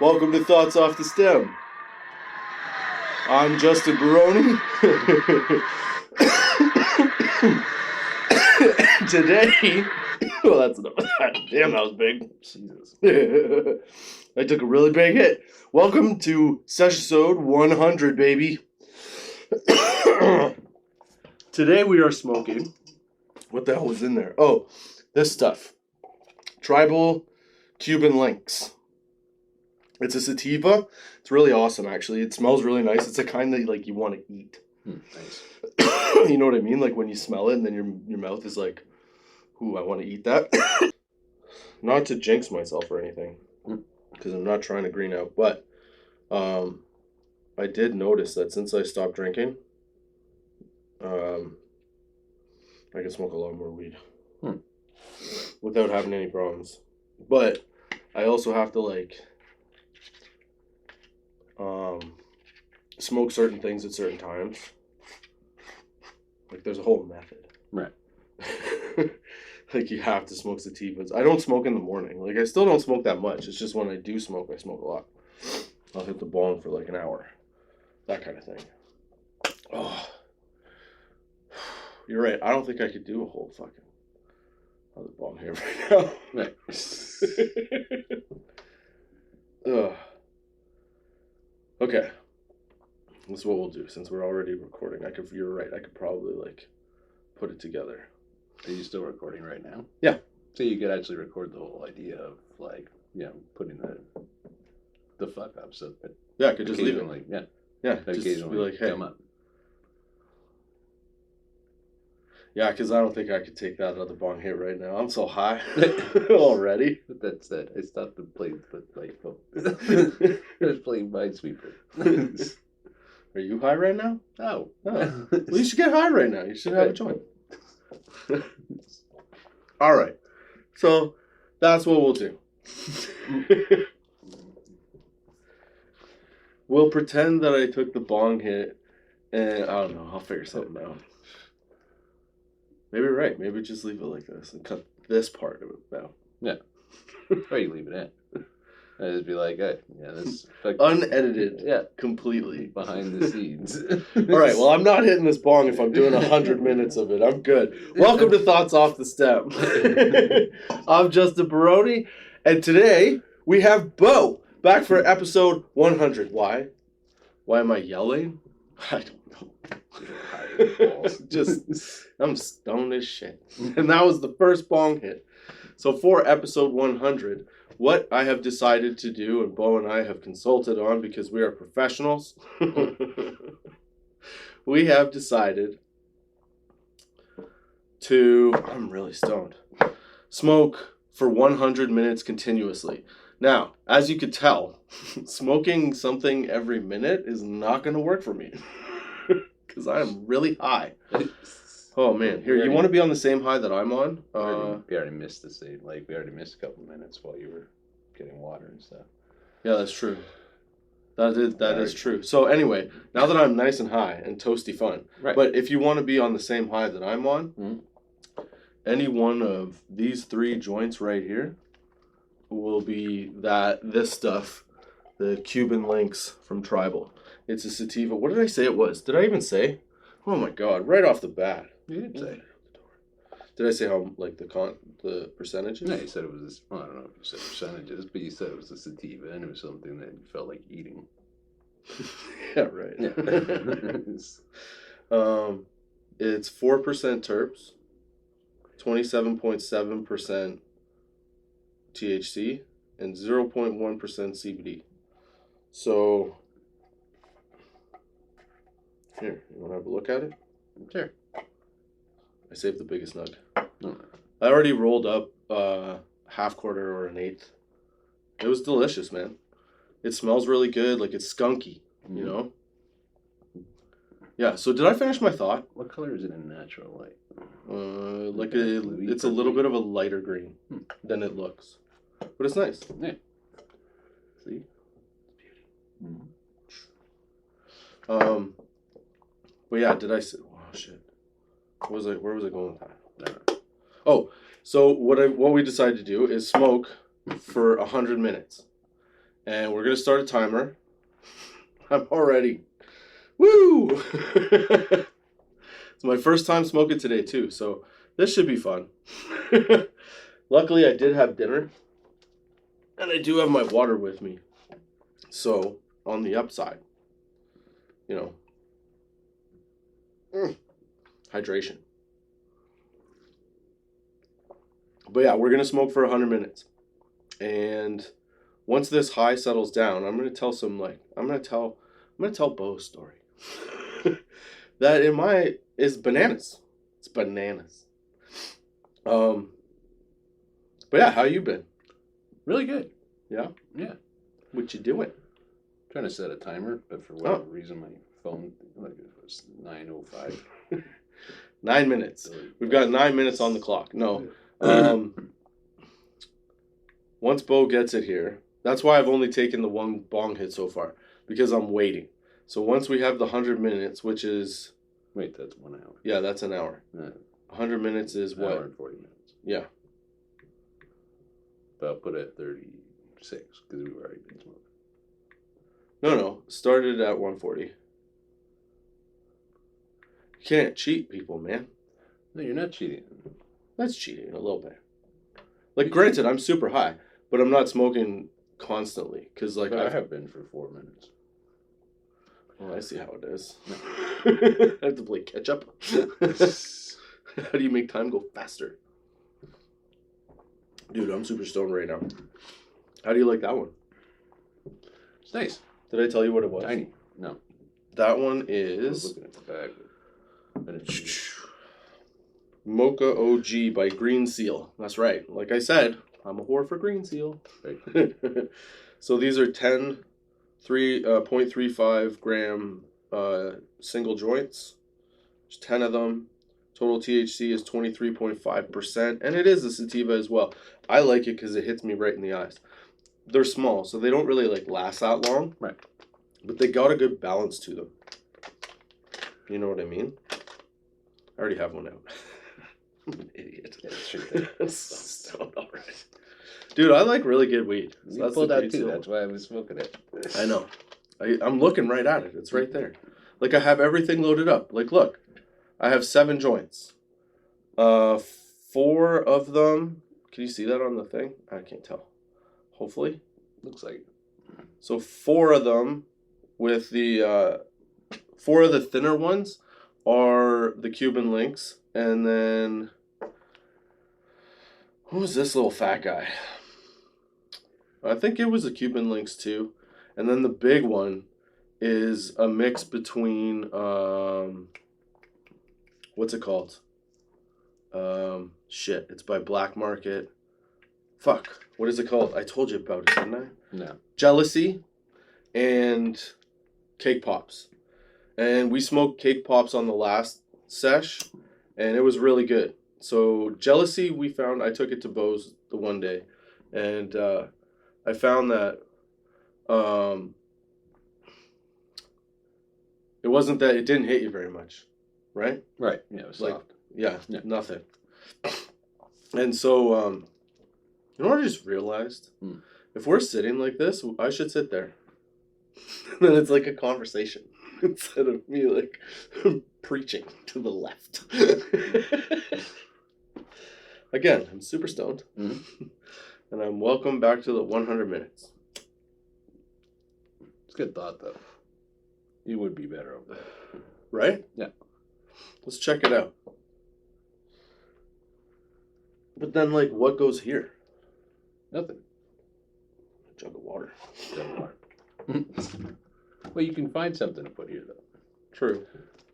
Welcome to Thoughts Off the Stem. I'm Justin Barone. Today, well, that's enough of that. Damn, that was big. Jesus. I took a really big hit. Welcome to Sesh 100, baby. Today we are smoking. What the hell was in there? Oh, this stuff. Tribal Cuban Links. It's a sativa. It's really awesome, actually. It smells really nice. It's a kind that like you want to eat. Nice. You know what I mean? Like when you smell it and then your mouth is like, ooh, I want to eat that. Not to jinx myself or anything, because I'm not trying to green out, but I did notice that since I stopped drinking, I can smoke a lot more weed without having any problems. But I also have to like smoke certain things at certain times. Like there's a whole method. Right. Like you have to smoke sativas. I don't smoke in the morning. Like I still don't smoke that much. It's just when I do smoke, I smoke a lot. I'll hit the bong for like an hour. That kind of thing. Oh. You're right. I don't think I could do a whole fucking other bong here right now. Right. Ugh. Okay. This is what we'll do since we're already recording. You're right. I could probably like put it together. Are you still recording right now? Yeah. So you could actually record the whole idea of like, putting the fuck up so that yeah, I could just leave it. Yeah. Yeah, just be like, hey. Come up. Yeah, because I don't think I could take that other bong hit right now. I'm so high already. But that's it. I stopped the plate, but like, I was playing Minesweeper. Are you high right now? Oh. Well, you should get high right now. You should have a joint. All right. So that's what we'll do. We'll pretend that I took the bong hit, and I don't know. I'll figure something out. Maybe you're right. Maybe just leave it like this and cut this part of it out. Yeah. Or you leave it in. I'd just be like, hey, this unedited. Yeah. Completely. Behind the scenes. All right. Well, I'm not hitting this bong if I'm doing 100 minutes of it. I'm good. Welcome to Thoughts Off the Stem. I'm Justin Barone, and today we have Bo back for episode 100. Why? Why am I yelling? I don't know. I'm stoned as shit. And that was the first bong hit. So for episode 100, what I have decided to do, and Bo and I have consulted on because we are professionals, we have decided to, I'm really stoned, smoke for 100 minutes continuously. Now, as you could tell, smoking something every minute is not going to work for me because I am really high. Oh, man. Here, you want to be on the same high that I'm on? We already missed the same. Like, we already missed a couple minutes while you were getting water and stuff. Yeah, that's true. That is true. So, anyway, now that I'm nice and high and toasty fun, right. But if you want to be on the same high that I'm on, any one of these three joints right here will be this stuff, the Cuban Links from Tribal. It's a sativa. What did I say it was? Did I even say? Oh, my God. Right off the bat. You did say. Did I say how, like, the percentages? No, you said it was, I don't know if you said percentages, but you said it was a sativa and it was something that you felt like eating. Yeah, right. Yeah. It's 4% terps, 27.7% THC, and 0.1% CBD. So, here, you want to have a look at it? Sure. I saved the biggest nug. Oh. I already rolled up half quarter or an eighth. It was delicious, man. It smells really good. Like it's skunky, you know? Yeah, so did I finish my thought? What color is it in natural light? It's a little bit of a lighter green than it looks. But it's nice. Yeah. See? Mm-hmm. But yeah, did I say, oh shit. Where was I going with that? Oh, so what we decided to do is smoke for 100 minutes. And we're going to start a timer. I'm already... Woo! It's my first time smoking today, too, so this should be fun. Luckily, I did have dinner. And I do have my water with me. So, on the upside, hydration. But yeah, we're going to smoke for 100 minutes. And once this high settles down, I'm going to tell I'm going to tell Bo's story. That is bananas. It's bananas. But yeah, how you been? Really good. Yeah? Yeah. What you doing? Trying to set a timer, but for whatever reason, my phone, it was 9:05. 9 minutes. We've got 9 minutes on the clock. No. Once Bo gets it here, that's why I've only taken the one bong hit so far, because I'm waiting. So once we have the 100 minutes, which is... Wait, that's 1 hour. Yeah, that's an hour. 100 minutes is what? 1 hour and 40 minutes. Yeah. But I'll put it at 36, because we've already been smoking. No. Started at 140. You can't cheat people, man. No, you're not cheating. That's cheating a little bit. Like, granted, I'm super high, but I'm not smoking constantly. Because, like, I have been for 4 minutes. Oh, I see how it is. I have to play catch up. How do you make time go faster? Dude, I'm super stoned right now. How do you like that one? It's nice. Did I tell you what it was? Tiny. No. That one I was is looking at the bag. Mocha OG by Green Seal. That's right. Like I said, I'm a whore for Green Seal. Right. So these are 0.35 gram single joints. There's 10 of them. Total THC is 23.5%. And it is a sativa as well. I like it because it hits me right in the eyes. They're small, so they don't really last that long. Right. But they got a good balance to them. You know what I mean? I already have one out. I'm an idiot. Yeah, sure. So stoned already. Dude, I like really good weed. So You pulled out too. That's why I was smoking it. I know. I'm looking right at it. It's right there. Like, I have everything loaded up. Like, look. I have 7 joints. 4 of them... Can you see that on the thing? I can't tell. Hopefully. Looks like it. So 4 of them with the... 4 of the thinner ones are the Cuban links. And then... Who was this little fat guy? I think it was a Cuban links too. And then the big one is a mix between... what's it called? Shit, it's by Black Market. Fuck, what is it called? I told you about it, didn't I? No. Jealousy and Cake Pops. And we smoked Cake Pops on the last sesh, and it was really good. So Jealousy, I took it to Bo's the one day, and I found that it wasn't that it didn't hit you very much, right? Right. Yeah, it was soft. Yeah, nothing. And so, you know what I just realized? If we're sitting like this, I should sit there. And then it's like a conversation instead of me preaching to the left. Again, I'm super stoned. Mm-hmm. And I'm welcome back to the 100 minutes. It's a good thought, though. You would be better over there. Right? Yeah. Let's check it out. But then, what goes here? Nothing. A jug of water. Well, you can find something to put here, though. True.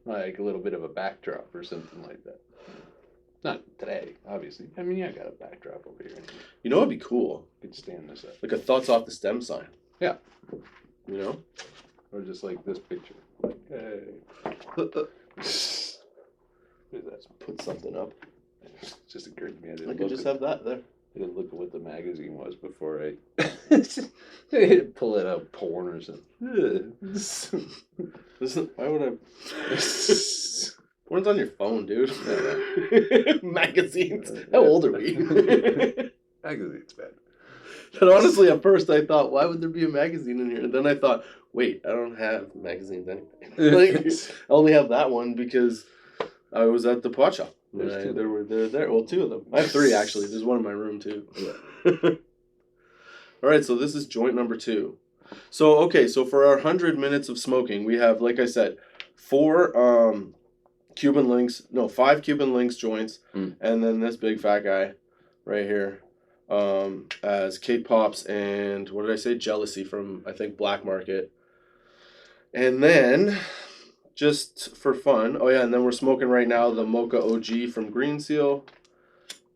Like a little bit of a backdrop or something like that. Not today, obviously. I mean, I got a backdrop over here. You know what'd be cool? You could stand this up. Like a thoughts off the stem sign. Yeah. You know? Or just like this picture. Like, hey. What is that? Put something up. It just occurred to me. I could just have that there. I didn't look at what the magazine was before I pull it out porn or something. Why would I? Porn's on your phone, dude. Magazines. How old are we? Magazine's bad. And honestly, at first I thought, why would there be a magazine in here? And then I thought, wait, I don't have magazines anyway. Like, I only have that one because I was at the pot shop. There's two. They're there. Well, two of them. I have three, actually. There's one in my room, too. Yeah. All right, so this is joint number 2. So, okay, so for our 100 minutes of smoking, we have, like I said, 5 Cuban Links joints, and then this big fat guy right here as Cake Pops and, what did I say, Jealousy from, I think, Black Market. And then, just for fun, and then we're smoking right now the Mocha OG from Green Seal.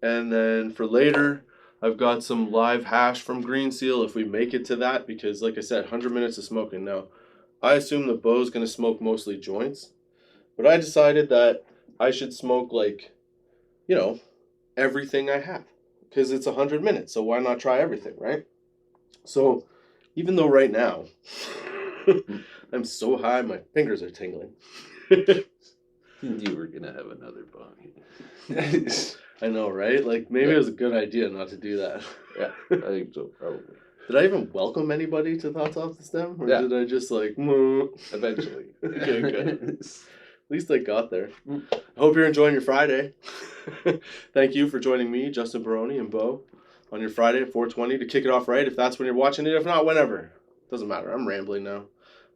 And then for later, I've got some live hash from Green Seal if we make it to that, because like I said, 100 minutes of smoking. Now, I assume the Beau's going to smoke mostly joints, but I decided that I should smoke, like, you know, everything I have, because it's 100 minutes, so why not try everything, right? So, even though right now, I'm so high, my fingers are tingling. You were going to have another bong. I know, right? Like, maybe it was a good idea not to do that. Yeah, I think so, probably. Did I even welcome anybody to Thoughts Off the Stem? Or did I just, like, eventually. Okay, good. At least I got there. I hope you're enjoying your Friday. Thank you for joining me, Justin Barone, and Beau, on your Friday at 4:20 to kick it off right, if that's when you're watching it. If not, whenever. Doesn't matter. I'm rambling now.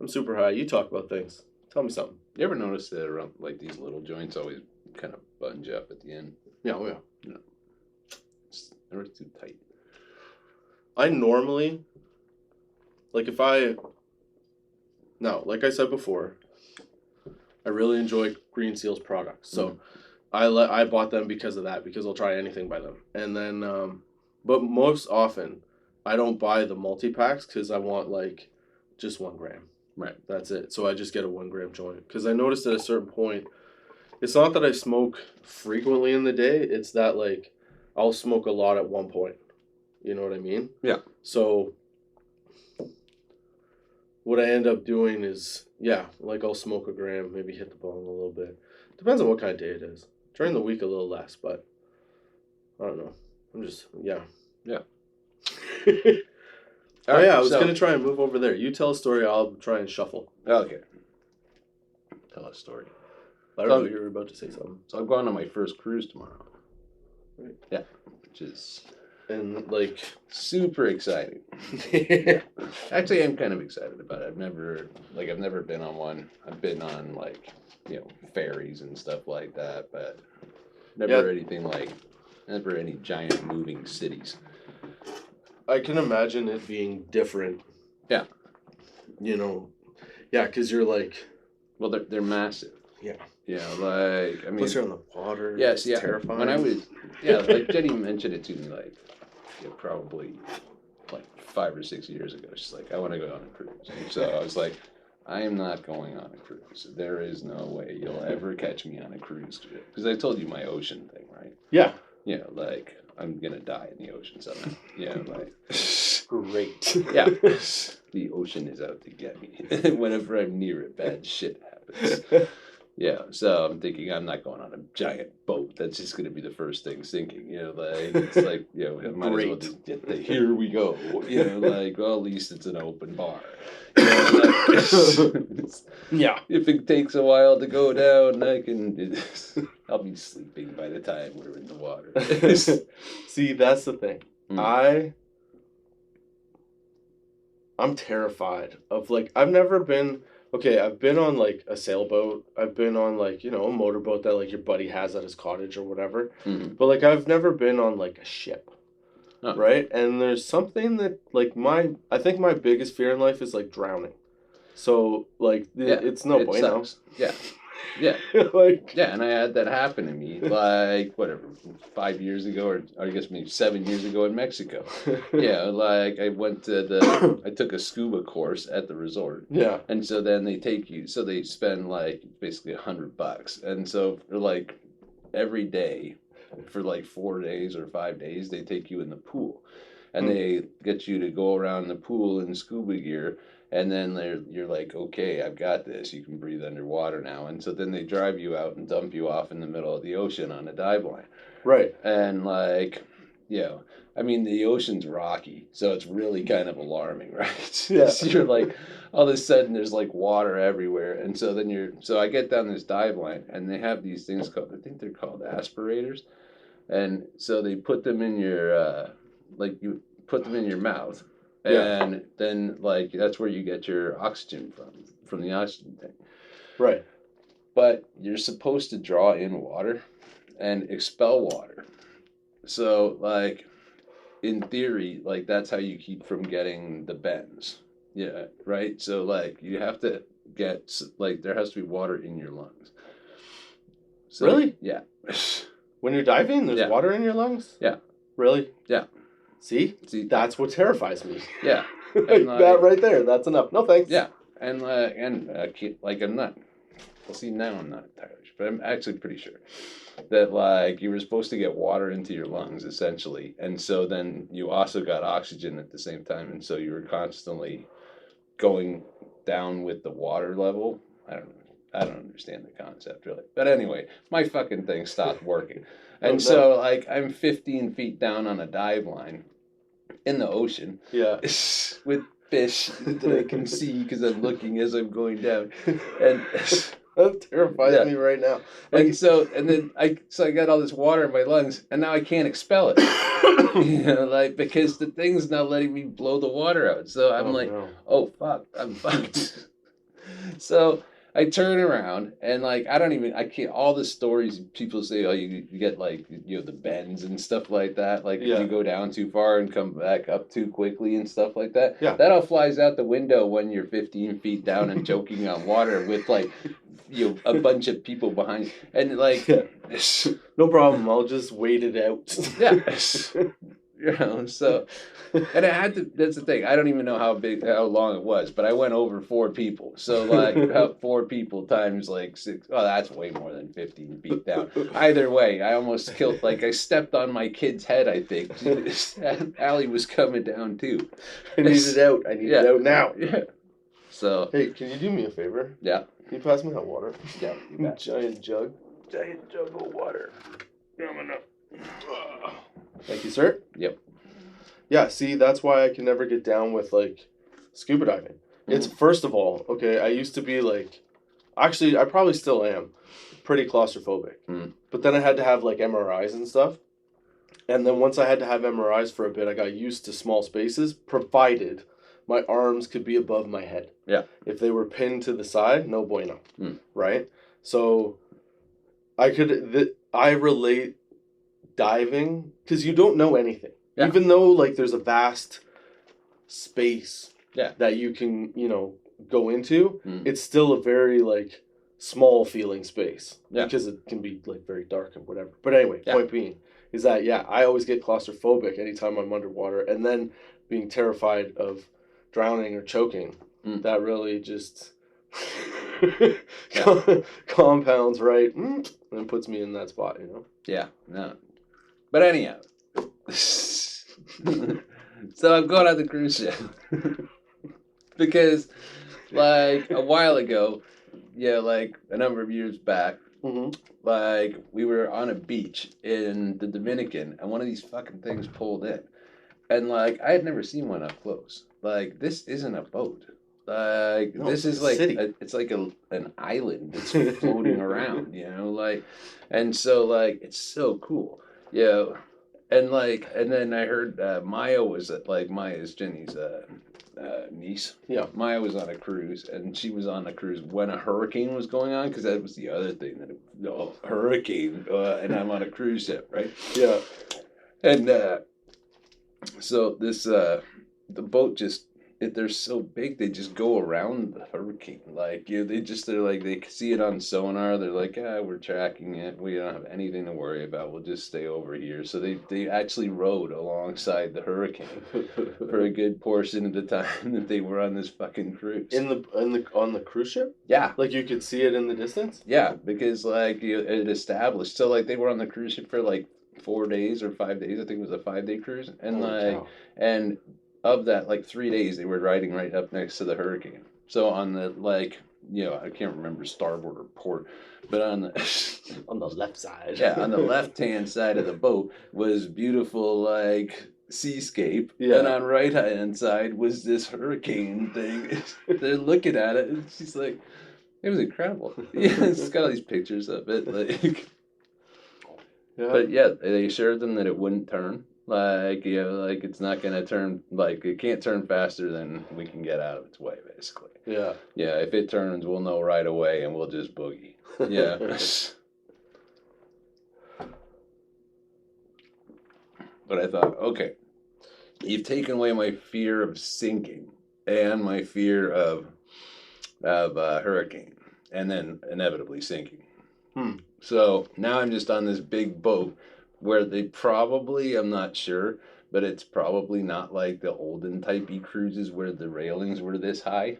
I'm super high. You talk about things. Tell me something. You ever notice that around, like, these little joints always kind of bunge up at the end? Yeah, oh yeah. No. It's never too tight. I normally, like like I said before, I really enjoy Green Seal's products. So I bought them because of that, because I'll try anything by them. And then, but most often, I don't buy the multi-packs because I want, like, just 1 gram. Right. That's it. So I just get a 1 gram joint. Because I noticed at a certain point, it's not that I smoke frequently in the day. It's that, like, I'll smoke a lot at one point. You know what I mean? Yeah. So what I end up doing is, like, I'll smoke a gram, maybe hit the bong a little bit. Depends on what kind of day it is. During the week, a little less, but I don't know. I'm just, Yeah. I was going to try and move over there. You tell a story, I'll try and shuffle. Okay. Tell a story. I don't know, you were about to say something. So I'm going on my first cruise tomorrow. Right. Yeah. Which is... And, like... super exciting. Yeah. Actually, I'm kind of excited about it. I've never been on one. I've been on, like, ferries and stuff like that, but never any giant moving cities. I can imagine it being different. Yeah. Because you're like... Well, they're massive. Yeah. Yeah, like, I mean... Plus you're on the water. Yes, it's terrifying. When I was... Yeah, like, Jenny mentioned it to me, like, probably, like, 5 or 6 years ago. She's like, I want to go on a cruise. And so I was like, I am not going on a cruise. There is no way you'll ever catch me on a cruise. Because I told you my ocean thing, right? Yeah. Yeah, like, I'm going to die in the ocean somehow. Yeah, like... Great. Yeah. The ocean is out to get me. Whenever I'm near it, bad shit happens. Yeah, so I'm thinking I'm not going on a giant boat. That's just going to be the first thing sinking. It's like, I might as well just get the here we go. Like, well, at least it's an open bar. Yeah. If it takes a while to go down, I'll be sleeping by the time we're in the water. See, that's the thing. I'm terrified of, like, I've never been... Okay, I've been on, like, a sailboat. I've been on, like, a motorboat that, like, your buddy has at his cottage or whatever. Mm-hmm. But, like, I've never been on, like, a ship. Oh. Right? And there's something that, like, I think my biggest fear in life is, like, drowning. So, like, it's no bueno. Sucks. Yeah. Yeah. And I had that happen to me, like, 5 years ago, or I guess maybe 7 years ago in Mexico. Yeah, like, I took a scuba course at the resort. Yeah. And so then they they spend, like, basically $100. And so, for, like, every day, for, like, 4 days or 5 days, they take you in the pool. And they get you to go around the pool in scuba gear. And then you're like, okay, I've got this. You can breathe underwater now. And so then they drive you out and dump you off in the middle of the ocean on a dive line. Right. And, like, I mean, the ocean's rocky, so it's really kind of alarming, right? Yeah. So you're like, all of a sudden there's like water everywhere. And so so I get down this dive line and they have these things called, I think they're called aspirators. And so they put them in your, you put them in your mouth. And then like, that's where you get your oxygen from the oxygen tank. Right. But you're supposed to draw in water and expel water. So like, in theory, like that's how you keep from getting the bends. Yeah, right? So like you have to get like there has to be water in your lungs. So, really? Yeah. When you're diving, there's water in your lungs? Yeah. Really? Yeah. See? That's what terrifies me. Yeah. And, that right there, that's enough. No thanks. Yeah. And like I'm not, well, see, now I'm not entirely sure, but I'm actually pretty sure that like you were supposed to get water into your lungs essentially, and so then you also got oxygen at the same time, and so you were constantly going down with the water level. I don't understand the concept really, but anyway, my fucking thing stopped working, and so like I'm 15 feet down on a dive line in the ocean, with fish that I can see because I'm looking as I'm going down, and that terrifies me right now. Like, and then I got all this water in my lungs, and now I can't expel it. Like because the thing's not letting me blow the water out. So I'm oh fuck, I'm fucked. So I turn around and like I can't. All the stories people say, oh, you get like the bends and stuff like that. Like if you go down too far and come back up too quickly and stuff like that. Yeah, that all flies out the window when you're 15 feet down and choking on water with like a bunch of people behind you. And like no problem. I'll just wait it out. So. And it had to. That's the thing. I don't even know how long it was, but I went over 4 people. So like, about 4 people times like 6. Oh, that's way more than 15 feet down. Either way, I almost killed. Like I stepped on my kid's head. I think Allie was coming down too. I need it out. I need it out now. Yeah. So. Hey, can you do me a favor? Yeah. Can you pass me that water? Yeah. Giant jug. Giant jug of water. Coming up. Thank you, sir. Yep. Yeah, see, that's why I can never get down with, like, scuba diving. Mm-hmm. It's, first of all, okay, I used to be, like, actually, I probably still am, pretty claustrophobic. Mm. But then I had to have, like, MRIs and stuff. And then once I had to have MRIs for a bit, I got used to small spaces, provided my arms could be above my head. Yeah. If they were pinned to the side, no bueno. Mm. Right? So, I relate diving, because you don't know anything. Yeah. Even though, like, there's a vast space that you can, go into, it's still a very, like, small feeling space. Yeah. Because it can be, like, very dark and whatever. But anyway, point being is that, I always get claustrophobic anytime I'm underwater. And then being terrified of drowning or choking, that really just compounds right and puts me in that spot, Yeah, no. But anyhow. So I'm going on the cruise ship because, like, a while ago, like a number of years back, like we were on a beach in the Dominican, and one of these fucking things pulled in, and like I had never seen one up close. Like this isn't a boat. Like this is like it's like an island that's floating around, like, and so like it's so cool, And then I heard Maya was Maya's Jenny's niece. Yeah, Maya was on a cruise, and she was on a cruise when a hurricane was going on, because that was the other thing hurricane, and I'm on a cruise ship, right? Yeah, and so this the boat just. They're so big, they just go around the hurricane. Like, they see it on sonar. They're like, we're tracking it. We don't have anything to worry about. We'll just stay over here. So they actually rode alongside the hurricane for a good portion of the time that they were on this fucking cruise. On the cruise ship? Yeah. Like you could see it in the distance? Yeah, because like it established. So like they were on the cruise ship for like 4 days or 5 days. I think it was a 5-day cruise. And and of that, like 3 days, they were riding right up next to the hurricane. So on the I can't remember starboard or port, but on the on the left side. yeah, on the left-hand side of the boat was beautiful like seascape, Yeah. and on right-hand side was this hurricane thing. They're looking at it, and she's like, "It was incredible." Yeah, it's got all these pictures of it, like. Yeah. But yeah, they assured them that it wouldn't turn. Like, like it's not gonna turn. Like it can't turn faster than we can get out of its way, basically. Yeah. Yeah, if it turns, we'll know right away, and we'll just boogie. Yeah. But I thought, okay, you've taken away my fear of sinking and my fear of hurricane, and then inevitably sinking. So now I'm just on this big boat where they probably, I'm not sure, but it's probably not like the olden typey cruises where the railings were this high.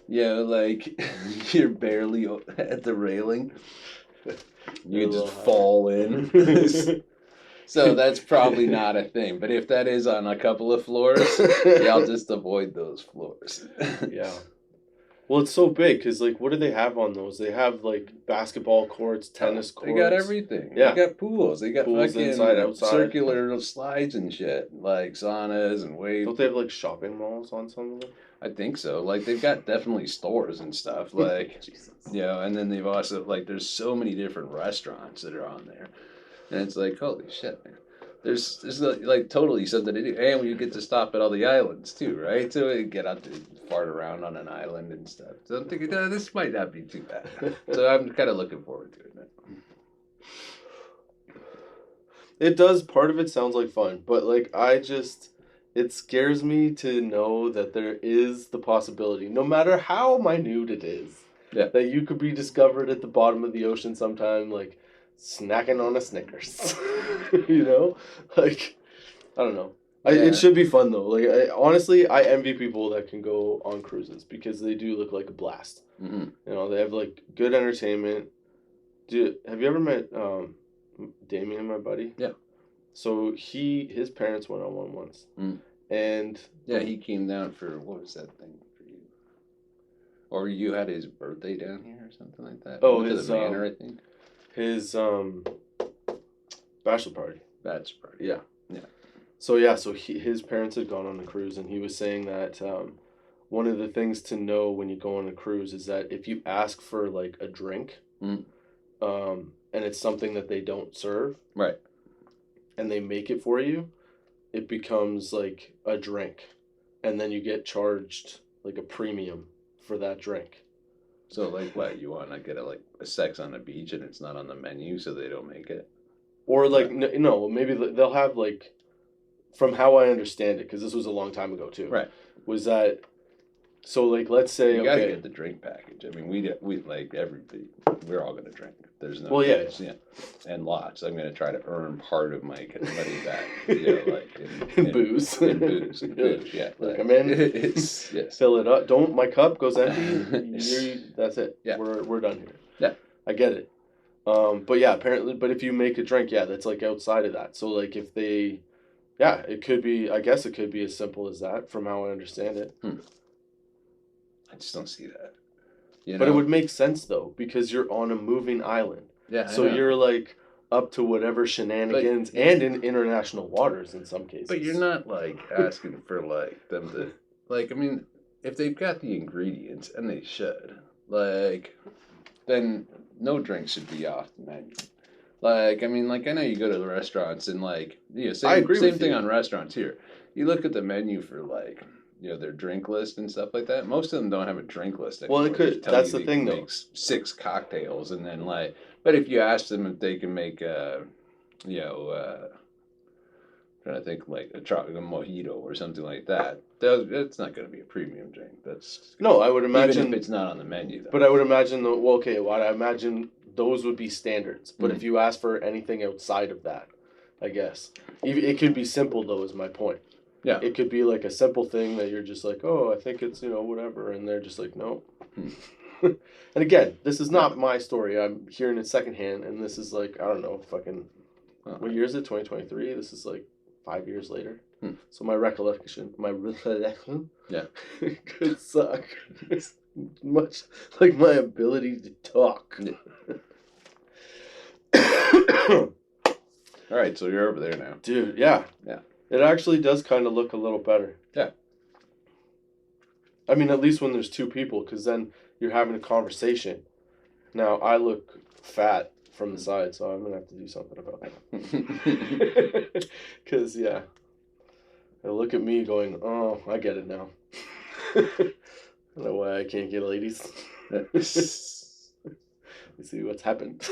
Like you're barely at the railing. You just fall in. So that's probably not a thing. But if that is on a couple of floors, I'll just avoid those floors. Yeah. Well, it's so big because, like, what do they have on those? They have, like, basketball courts, tennis courts. They got everything. Yeah. They got pools. They got pools fucking inside, outside. circular slides and shit, like saunas and waves. Don't they have, like, shopping malls on some of them? I think so. Like, they've got definitely stores and stuff. Like, Jesus. and then they've also, like, there's so many different restaurants that are on there. And it's like, holy shit, man. There's like totally something to do, and we get to stop at all the islands too, right? So we get out to fart around on an island and stuff. So I'm thinking, this might not be too bad. So I'm kind of looking forward to it now. It does. Part of it sounds like fun, but like it scares me to know that there is the possibility, no matter how minute it is, that you could be discovered at the bottom of the ocean sometime, like snacking on a Snickers. Like, I don't know. It should be fun though. Like, honestly, I envy people that can go on cruises because they do look like a blast. Mm-hmm. They have like good entertainment. Have you ever met Damien, my buddy? Yeah. So his parents went on one once, and he came down for, what was that thing for you? Or you had his birthday down here or something like that? Oh, his manor, I think. His bachelor party. Bachelor party. Yeah. So his parents had gone on a cruise, and he was saying that one of the things to know when you go on a cruise is that if you ask for like a drink, and it's something that they don't serve, right, and they make it for you, it becomes like a drink, and then you get charged like a premium for that drink. So, like, what, you want to get a sex on the beach and it's not on the menu so they don't make it? Or, like, no, maybe they'll have, like, from how I understand it, because this was a long time ago, too. Right. Was that, so, like, let's say, you gotta get the drink package. I mean, we like, we're all going to drink. There's no... Well, yeah. And lots. I'm going to try to earn part of my money back, in booze. In booze and food, yeah. Like, I'm in. Yes. Fill it up. My cup goes empty. That's it. Yeah. We're done here. Yeah. I get it. But yeah, apparently, but if you make a drink, that's like outside of that. So like if they, it could be, I guess it could be as simple as that from how I understand it. I just don't see that. But it would make sense though, because you're on a moving island. Yeah. So you're like up to whatever shenanigans and in international waters in some cases. But you're not like asking for like them to, like, I mean, if they've got the ingredients, and they should, like, then no drink should be off the menu. Like, I mean, like, I know you go to the restaurants and like, same thing on restaurants here. You look at the menu for like, their drink list and stuff like that. Most of them don't have a drink list anymore. Well, it could. That's the thing, though. Make 6 cocktails, and then like, but if you ask them if they can make trying to think like a mojito or something like that, it's not going to be a premium drink. No, I would imagine, even if it's not on the menu, though. But I would imagine I imagine those would be standards. But if you ask for anything outside of that, I guess it could be simple though. Is my point. Yeah. It could be like a simple thing that you're just like, oh, I think it's whatever, and they're just like, no. And again, this is not my story. I'm hearing it secondhand, and this is like, I don't know, fucking, what year is it? 2023. This is like 5 years later. So my recollection, yeah, could suck. much like my ability to talk. All right, so you're over there now. Dude, yeah. Yeah. It actually does kind of look a little better. Yeah. I mean, at least when there's two people, because then you're having a conversation. Now, I look fat from the side, so I'm going to have to do something about that. Because, yeah. They look at me going, oh, I get it now. I don't know why I can't get ladies. Let's see what's happened.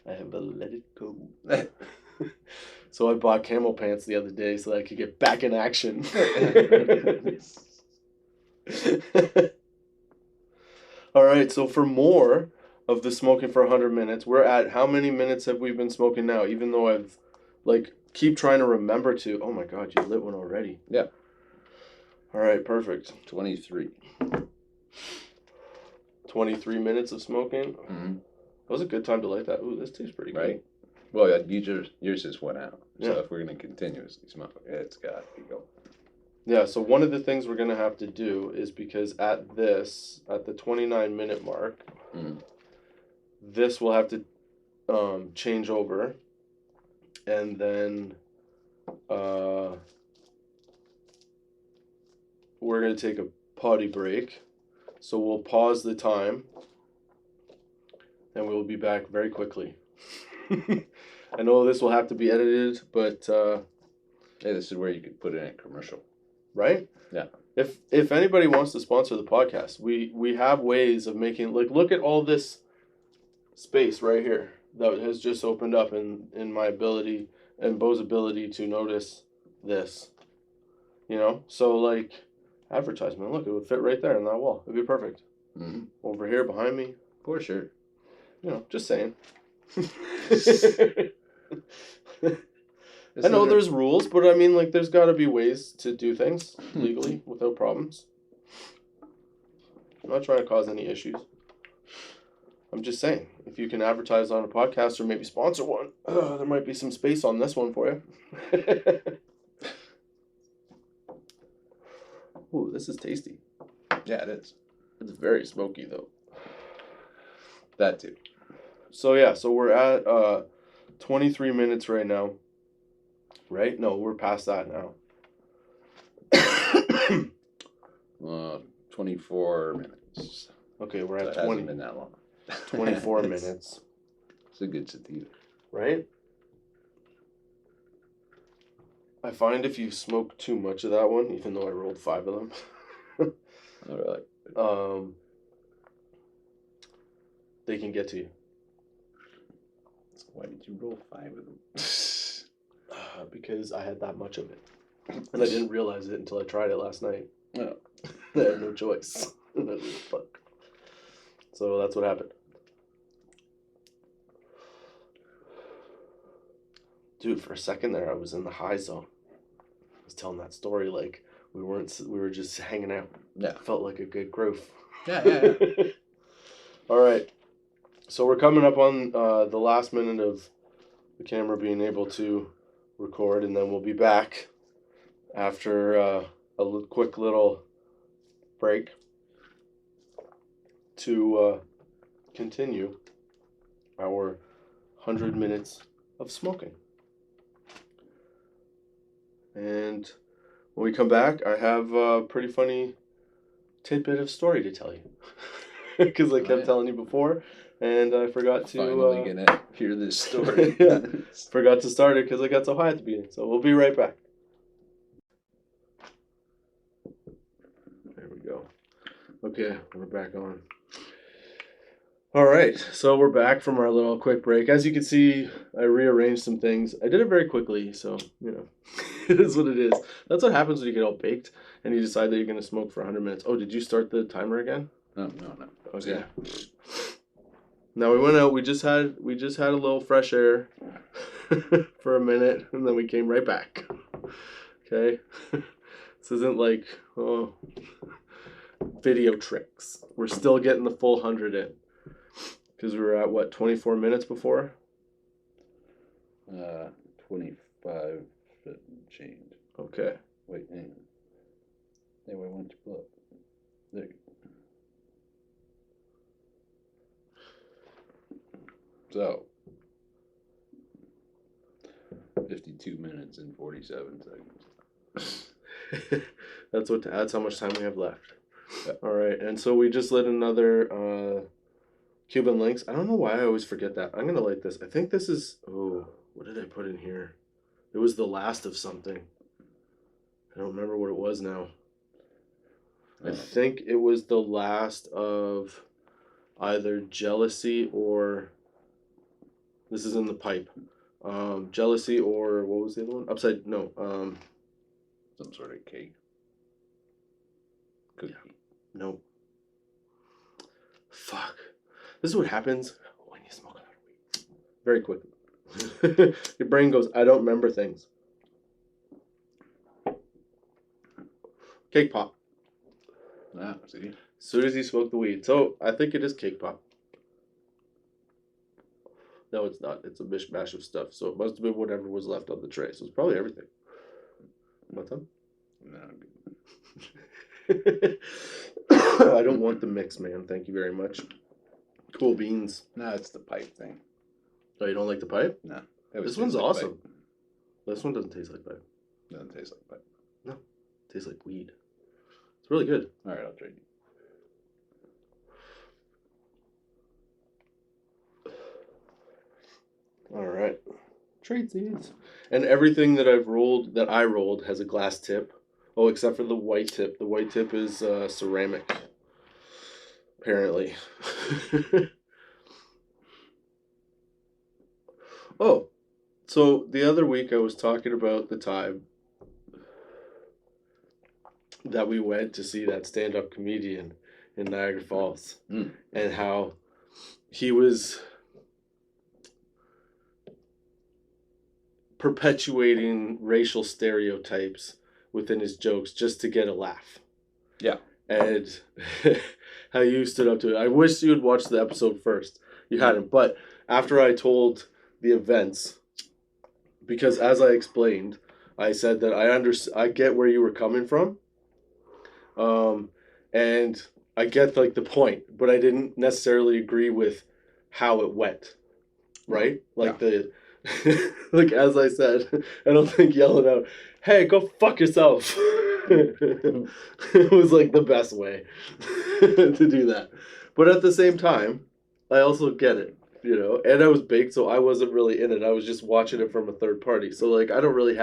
I have let it go. So I bought camel pants the other day so that I could get back in action. All right, so for more of the smoking for 100 minutes, we're at how many minutes have we been smoking now? Even though I've, keep trying to remember to. Oh my God, you lit one already. Yeah. All right, perfect. 23. 23 minutes of smoking. Mm-hmm. That was a good time to light that. Ooh, this tastes pretty good. Right? Well, yeah, yours just went out. So Yeah. if we're going to continuously smoke, it's got to go. Yeah, so one of the things we're going to have to do is because at the 29-minute mark, this will have to change over. And then we're going to take a potty break. So we'll pause the time. And we'll be back very quickly. I know this will have to be edited, but... hey, this is where you could put in a commercial. Right? Yeah. If anybody wants to sponsor the podcast, we have ways of making... look at all this space right here that has just opened up in my ability and Bo's ability to notice this. You know? So, advertisement. Look, it would fit right there in that wall. It would be perfect. Mm-hmm. Over here behind me. For sure. You know, just saying. I know there's rules, but I mean, there's got to be ways to do things legally without problems. I'm not trying to cause any issues. I'm just saying, if you can advertise on a podcast or maybe sponsor one, there might be some space on this one for you. Ooh, this is tasty. Yeah, it is. It's very smoky, though. That too. So, yeah, so we're at 23 minutes right now. Right? No, we're past that now. 24 minutes. Okay, we're at so 20. Hasn't been that long. 24 minutes. It's a good sativa. Right? I find if you smoke too much of that one, even though I rolled 5 of them, All right. they can get to you. So why did you roll 5 of them? Because I had that much of it. And I didn't realize it until I tried it last night. Oh. I had no choice. Fuck. So that's what happened. Dude, for a second there, I was in the high zone. I was telling that story like we were just hanging out. Yeah. Felt like a good groove. Yeah. All right. So we're coming up on the last minute of the camera being able to record, and then we'll be back after a quick little break to continue our 100 minutes of smoking. And when we come back, I have a pretty funny tidbit of story to tell you. Because I kept telling you before, and I forgot to... Finally gonna hear this story. Yeah, forgot to start it because I got so high at the beginning. So we'll be right back. There we go. Okay, we're back on. All right, so we're back from our little quick break. As you can see, I rearranged some things. I did it very quickly, so, it is what it is. That's what happens when you get all baked and you decide that you're going to smoke for 100 minutes. Oh, did you start the timer again? No. Okay. Now we went out, we just had a little fresh air for a minute, and then we came right back. Okay? This isn't like, video tricks. We're still getting the full 100 in. Because we were at, 24 minutes before? 25 change. Okay. Wait, hang on. Hey, why won't you pull up? There you go. So, 52 minutes and 47 seconds. That's how much time we have left. Yeah. All right, and so we just lit another Cuban Links. I don't know why I always forget that. I'm gonna light this. I think this is. Oh, what did I put in here? It was the last of something. I don't remember what it was now. I think it was the last of either Jealousy or. This is in the pipe. Jealousy or what was the other one? Upside. No. Some sort of cake. Cookie. Yeah. No. Fuck. This is what happens when you smoke a lot of weed. Very quickly. Your brain goes, I don't remember things. Cake pop. Ah, see? As soon as you smoke the weed. So, I think it is cake pop. No, it's not. It's a mishmash of stuff. So, it must have been whatever was left on the tray. So, it's probably everything. Want some? No, I don't want the mix, man. Thank you very much. Cool beans. no, it's the pipe thing. Oh, you don't like the pipe? No. This one's like awesome. Pipe. This one doesn't taste like pipe. Doesn't taste like pipe. No. It tastes like weed. It's really good. All right, I'll trade you. All right. Trade seeds. And everything that I rolled has a glass tip. Oh, except for the white tip. The white tip is ceramic. Apparently. Oh, so the other week I was talking about the time that we went to see that stand-up comedian in Niagara Falls. And how he was perpetuating racial stereotypes within his jokes just to get a laugh. Yeah. And how you stood up to it. I wish you had watched the episode first. You hadn't. But after I told the events, because as I explained, I said that I get where you were coming from. And I get like the point, but I didn't necessarily agree with how it went. Right? Like like as I said, I don't think yelling out, "Hey, go fuck yourself." It was like the best way to do that. But at the same time, I also get it, you know. And I was baked, so I wasn't really in it. I was just watching it from a third party. So like I didn't really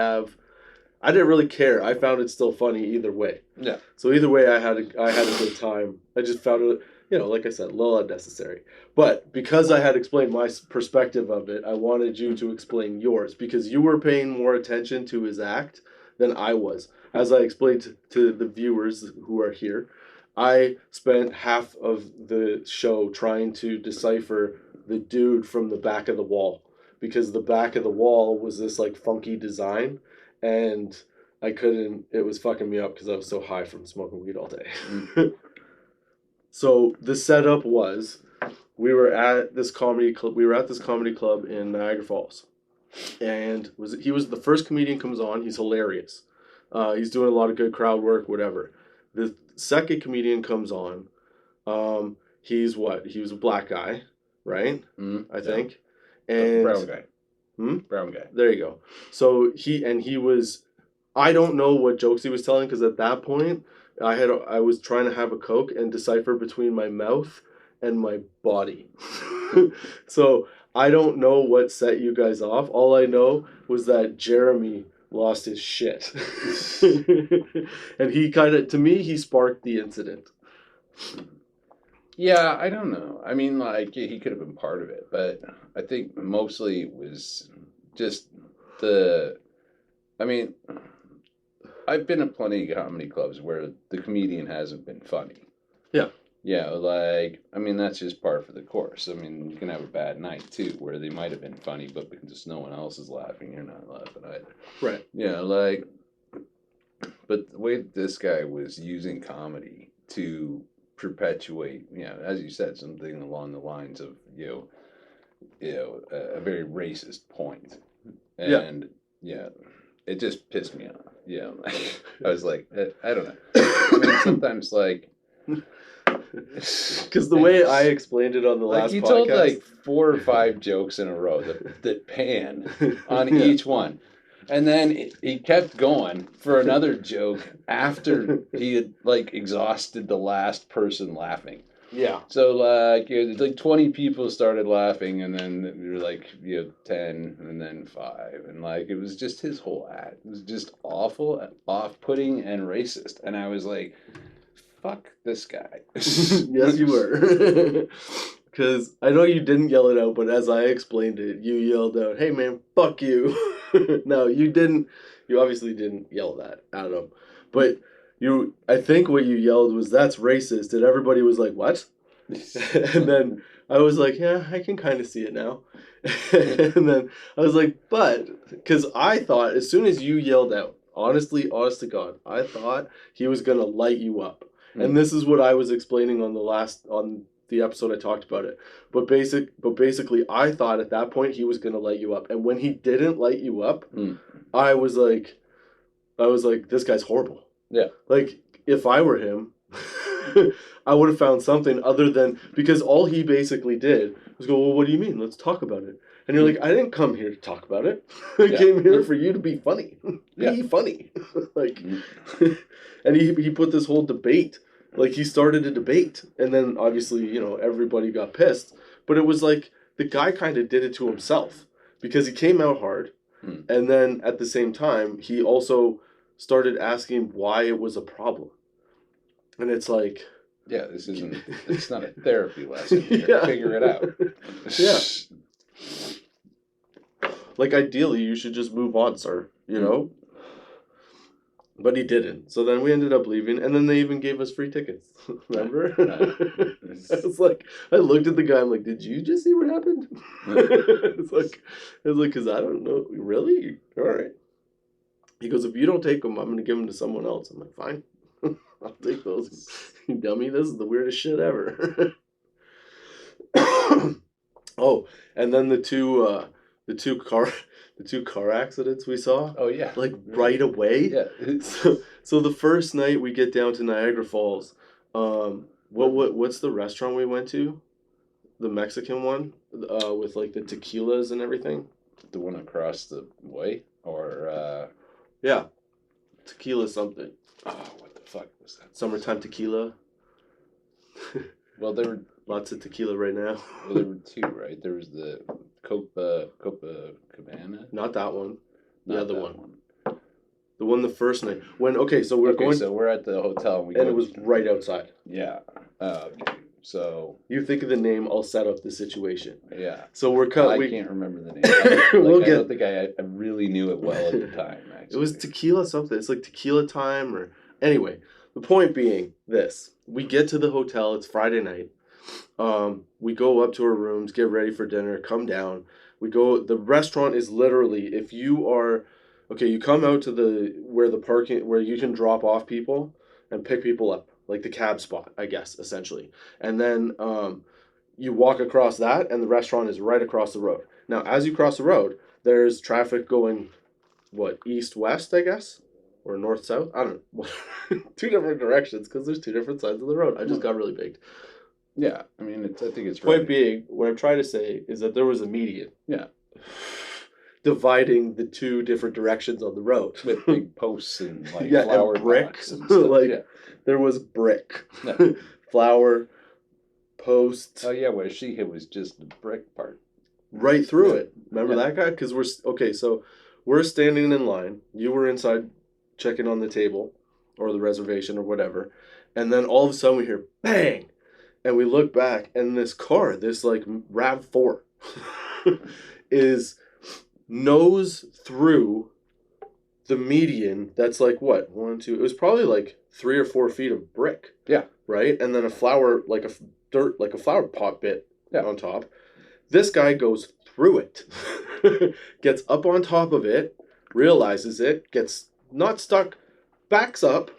care. I found it still funny either way. Yeah. So either way, I had a good time. I just found it, you know, like I said, a little unnecessary. But because I had explained my perspective of it, I wanted you to explain yours because you were paying more attention to his act than I was. As I explained to the viewers who are here, I spent half of the show trying to decipher the dude from the back of the wall because the back of the wall was this like funky design. And I couldn't, it was fucking me up because I was so high from smoking weed all day. So the setup was, we were at this comedy club in Niagara Falls. And he was the first comedian comes on, he's hilarious. He's doing a lot of good crowd work, whatever. The second comedian comes on, he was a black guy, right? I think. And brown guy. Brown guy. There you go. So he was, I don't know what jokes he was telling because at that point I was trying to have a Coke and decipher between my mouth and my body. So I don't know what set you guys off. All I know was that Jeremy lost his shit. And he to me, he sparked the incident. Yeah, I don't know. I mean, like, he could have been part of it, but I think mostly it was just I mean, I've been at plenty of comedy clubs where the comedian hasn't been funny. Yeah. Yeah, like, I mean, that's just par for the course. I mean, you can have a bad night, too, where they might have been funny, but because no one else is laughing, you're not laughing either. Right. Yeah, like, but the way that this guy was using comedy to perpetuate, as you said, something along the lines of, a very racist point. And, it just pissed me off. Yeah, I was like, I don't know. I mean, sometimes, like, Because the way I explained it on the last he podcast, told like 4 or 5 jokes in a row that pan on each one. And then he kept going for another joke after he had like exhausted the last person laughing. Yeah. So like 20 people started laughing, and then we were like 10, and then 5, and like it was just his whole act. It was just awful, off-putting, and racist. And I was like, "Fuck this guy." Yes, you were. Because I know you didn't yell it out, but as I explained it, you yelled out, "Hey man, fuck you." No, you didn't. You obviously didn't yell that at him, but. I think what you yelled was, "That's racist," and everybody was like, "What?" And then I was like, "Yeah, I can kind of see it now." And then I was like, "But," because I thought as soon as you yelled out, honest to God, I thought he was gonna light you up. And this is what I was explaining on the episode I talked about it. But basically, I thought at that point he was gonna light you up, and when he didn't light you up, I was like, "This guy's horrible." Yeah. Like, if I were him, I would have found something other than, because all he basically did was go, "Well, what do you mean? Let's talk about it." And you're like, "I didn't come here to talk about it. I came here for you to be funny." Be funny. Like, and he put this whole debate. Like, he started a debate. And then, obviously, everybody got pissed. But it was like, the guy kind of did it to himself. Because he came out hard. And then, at the same time, he also started asking why it was a problem. And it's like... Yeah, it's not a therapy lesson. Figure it out. Yeah. Like, ideally, you should just move on, sir, But he didn't. So then we ended up leaving, and then they even gave us free tickets. Remember? I looked at the guy, I'm like, "Did you just see what happened?" It's like, because I don't know. Really? All right. He goes, "If you don't take them, I'm going to give them to someone else." I'm like, "Fine. I'll take those." You dummy, this is the weirdest shit ever. Oh, and then the two car accidents we saw. Oh yeah. Like right away. Yeah. So the first night we get down to Niagara Falls, what's the restaurant we went to? The Mexican one, with like the tequilas and everything. The one across the way, or yeah, tequila something. Oh, what the fuck was that? Summertime tequila. Well, there were lots of tequila right now. Well, there were 2, right? There was the Copacabana. Not that one. The other one. The one the first night. So we're at the hotel and it was right outside. Yeah. So you think of the name, I'll set up the situation. Yeah. So I can't remember the name. I don't think I really knew it well at the time. Actually, it was tequila something. It's like tequila time, or anyway. The point being this: we get to the hotel. It's Friday night. We go up to our rooms, get ready for dinner, come down. We go. The restaurant is literally, if you are, you come out to where you can drop off people and pick people up. Like the cab spot, I guess, essentially. And then you walk across that, and the restaurant is right across the road. Now, as you cross the road, there's traffic going, east-west, I guess? Or north-south? I don't know. 2 different directions, because there's 2 different sides of the road. I just got really baked. Yeah, I mean, I think it's right. Point being, what I'm trying to say is that there was a median. Yeah. Dividing the 2 different directions on the road. With big posts and, flower and bricks. And stuff. There was brick, flower, post. Oh yeah, where she hit was just the brick part. Right through it. Remember that guy? Because we're standing in line. You were inside checking on the table or the reservation or whatever. And then all of a sudden we hear bang. And we look back, and this car, this RAV4, is nose through the median. That's 1, 2. It was probably 3 or 4 feet of brick. Yeah. Right? And then a flower, a flower pot bit on top. This guy goes through it, gets up on top of it, realizes it, gets not stuck, backs up,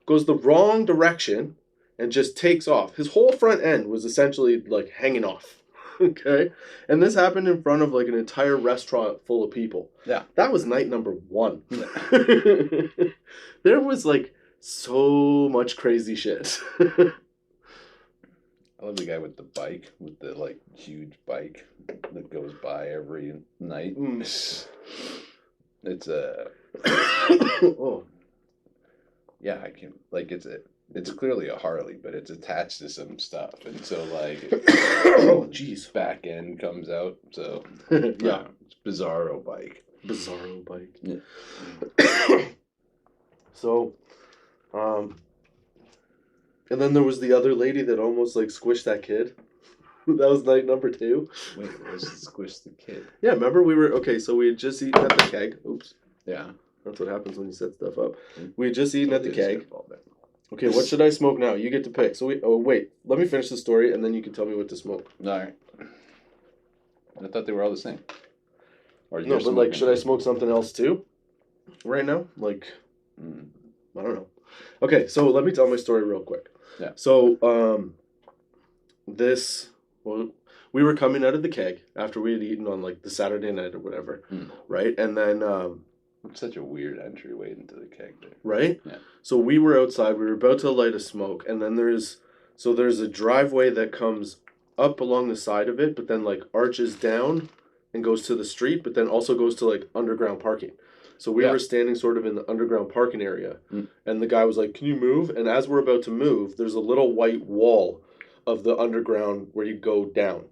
goes the wrong direction, and just takes off. His whole front end was essentially hanging off. Okay? And this happened in front of an entire restaurant full of people. Yeah. That was night number 1. Yeah. There was so much crazy shit. I love the guy with the bike, with the like huge bike that goes by every night. It's a Oh. Yeah, I can like it's clearly a Harley, but it's attached to some stuff, and so like Oh jeez. back end comes out. So Yeah. it's Bizarro bike. Bizarro bike. Yeah. So, and then there was the other lady that almost like squished that kid. That was night number 2. Wait, let's squish the kid. Yeah, remember so we had just eaten at the keg. Oops. Yeah. That's what happens when you set stuff up. We had just eaten at the keg. All day. Okay, what should I smoke now? You get to pick. So wait, let me finish the story and then you can tell me what to smoke. All right. I thought they were all the same. Or no, but like, should I smoke something else too? Right now? Like, I don't know. Okay, so let me tell my story real quick. Yeah. So, we were coming out of the keg after we had eaten on like the Saturday night or whatever, right? And then, it's such a weird entryway into the keg there. Right? Yeah. So we were outside, we were about to light a smoke, and then there's a driveway that comes up along the side of it, but then like arches down and goes to the street, but then also goes to like underground parking. So we were standing sort of in the underground parking area, and the guy was like, "Can you move?" And as we're about to move, there's a little white wall of the underground where you go down.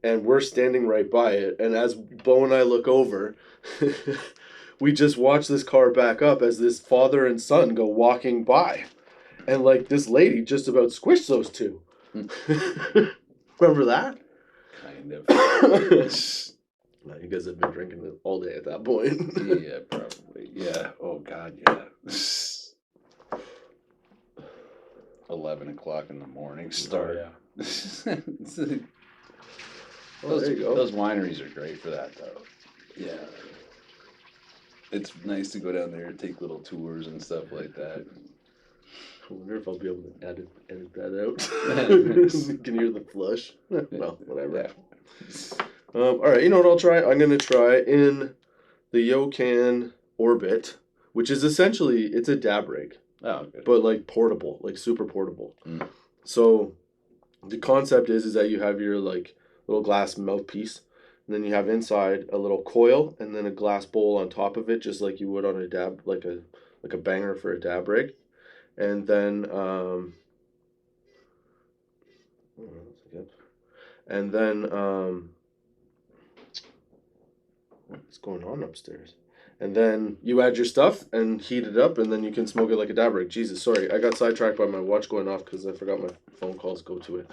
And we're standing right by it, and as Bo and I look over, we just watch this car back up as this father and son go walking by. And like this lady just about squished those two. Remember that? Kind of. No, you guys have been drinking it all day at that point. Yeah, probably. Yeah. Oh God, yeah. 11 o'clock in the morning start. Oh, yeah. There you go. Those wineries are great for that, though. Yeah. It's nice to go down there and take little tours and stuff like that. I wonder if I'll be able to edit that out. You can hear the flush. Well, whatever. Yeah. All right, you know what I'll try? I'm going to try in the Yocan Orbit, which is essentially, it's a dab rig. Oh, good. But like portable, like super portable. So the concept is that you have your like little glass mouthpiece, and then you have inside a little coil, and then a glass bowl on top of it, just like you would on a dab, like a banger for a dab rig, and then what's going on upstairs? And then you add your stuff and heat it up, and then you can smoke it like a dab rig. Jesus, sorry, I got sidetracked by my watch going off because I forgot my phone calls go to it.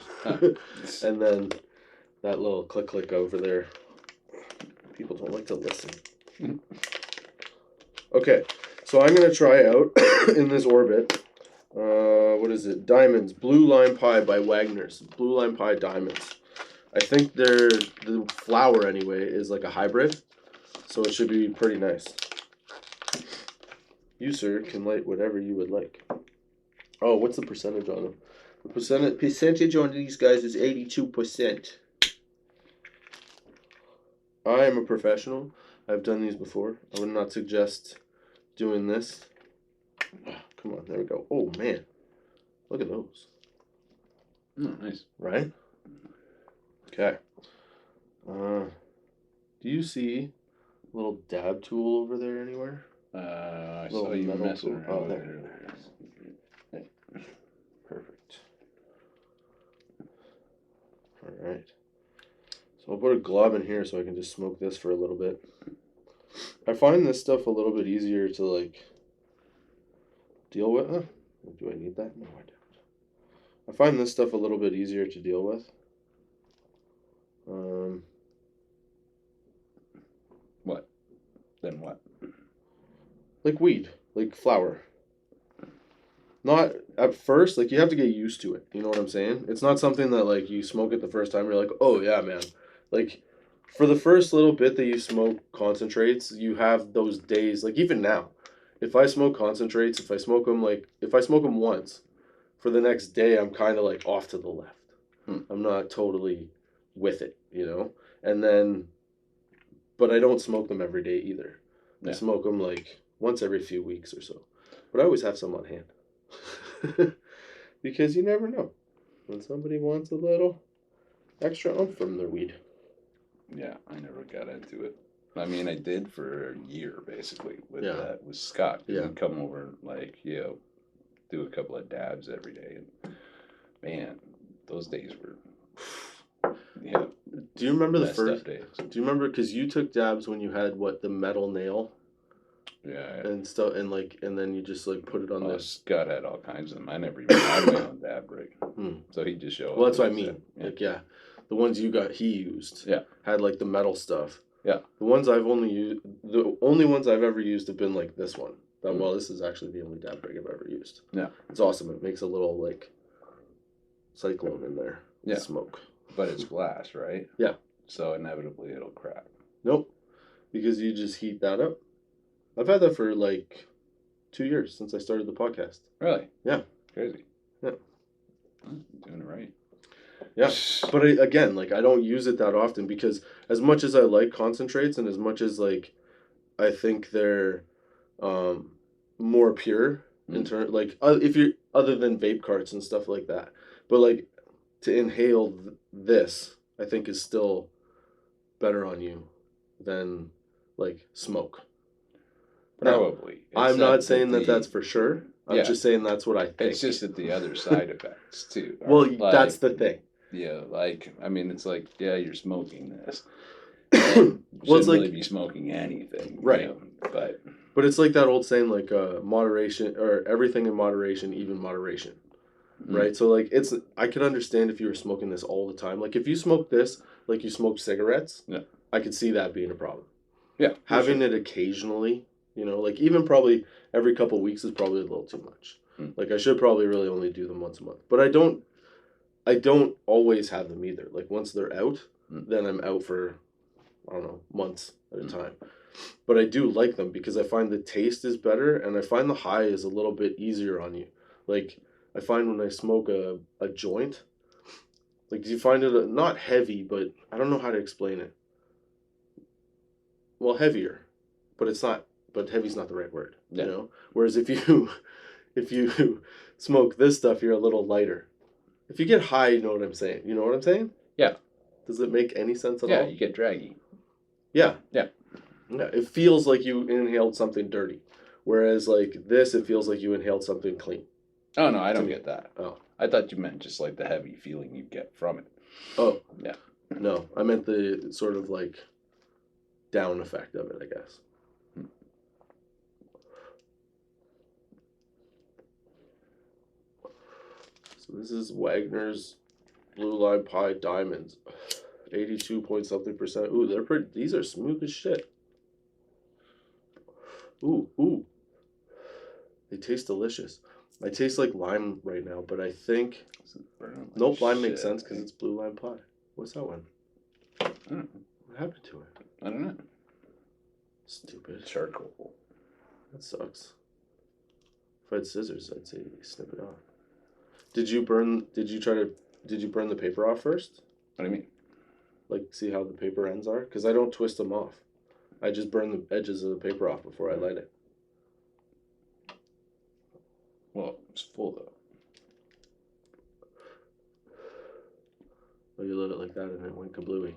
And then that little click over there. People don't like to listen. Okay, so I'm going to try out in this Orbit. What is it? Diamonds. Blue Lime Pie by Wagner's. Blue Lime Pie Diamonds. I think the flower, anyway, is like a hybrid. So it should be pretty nice. You, sir, can light whatever you would like. Oh, what's the percentage on them? The percentage on these guys is 82%. I am a professional. I've done these before. I would not suggest doing this. Come on, there we go. Oh, man. Look at those. Oh, nice. Right? Okay. Do you see a little dab tool over there anywhere? I saw you messing around. Oh, there it is. Perfect. All right. So I'll put a glob in here so I can just smoke this for a little bit. I find this stuff a little bit easier to like deal with. Do I need that? No, I don't. I find this stuff a little bit easier to deal with. What? Then what? Like weed, like flower. Not at first, like you have to get used to it. You know what I'm saying? It's not something that like you smoke it the first time, you're like, oh yeah, man. Like for the first little bit that you smoke concentrates, you have those days, like even now. If I smoke concentrates, if I smoke them once, for the next day I'm kind of like off to the left. I'm not totally with it, you know? And then, but I don't smoke them every day either. Yeah. I smoke them like once every few weeks or so. But I always have some on hand. Because you never know. when somebody wants a little extra oomph from their weed. Yeah, I never got into it. I mean, I did for a year basically with Scott. Yeah. He'd come over like, do a couple of dabs every day, and man, those days were Do you remember the messed first up days. Do you remember, because you took dabs when you had the metal nail? Yeah. And stuff, and then you just like put it on this. Scott had all kinds of them. I never even had my own dab rig. So he'd just show up. Well, that's what I mean. Yeah. The ones he used. Yeah. Had like the metal stuff. Yeah. The ones I've only used, the only ones I've ever used have been like this one. Well, this is actually the only dab rig I've ever used. Yeah. It's awesome. It makes a little like cyclone in there. Yeah. Smoke. But it's glass, right? Yeah. So inevitably it'll crack. Nope. Because you just heat that up. I've had that for like 2 years since I started the podcast. Really? Yeah. Crazy. Yeah. Doing it right. Yeah. But again, I don't use it that often, because as much as I like concentrates and as much as I think they're more pure in turn, if you're other than vape carts and stuff like that, but to inhale this, I think is still better on you than smoke. Probably. Now, I'm not saying that that's for sure. I'm just saying that's what I think. It's just that the other side effects too. Well, that's the thing. Yeah, I mean, it's you're smoking this. You shouldn't really be smoking anything, right? But it's like that old saying, moderation, or everything in moderation, even moderation, right? So I could understand if you were smoking this all the time. If you smoke this, you smoke cigarettes, I could see that being a problem. Yeah, having it occasionally, even probably every couple of weeks is probably a little too much. I should probably really only do them once a month, but I don't always have them either. Once they're out, then I'm out for, I don't know, months at a time. But I do like them because I find the taste is better, and I find the high is a little bit easier on you. I find when I smoke a joint, do you find it not heavy, but I don't know how to explain it. Well, heavier, but it's not. But heavy's not the right word. Whereas if you smoke this stuff, you're a little lighter. If you get high, you know what I'm saying. You know what I'm saying? Yeah. Does it make any sense at all? Yeah, you get draggy. Yeah. Yeah. Yeah. It feels like you inhaled something dirty, whereas this, it feels like you inhaled something clean. Oh no, I don't get that. Oh, I thought you meant just the heavy feeling you get from it. Oh. Yeah. No, I meant the sort of down effect of it, I guess. So this is Wagner's Blue Line Pie Diamonds, 82 point something %. Ooh, they're pretty. These are smooth as shit. Ooh. They taste delicious. I taste like lime right now, but I think nope, lime makes sense because it's Blue Line Pie. What's that one? I don't know. What happened to it? I don't know. Stupid. Charcoal. That sucks. If I had scissors, I'd say snip it off. Did you burn the paper off first? What do you mean? See how the paper ends are? Because I don't twist them off. I just burn the edges of the paper off before I light it. Well, it's full though. Oh, you lit it like that and it went kablooey.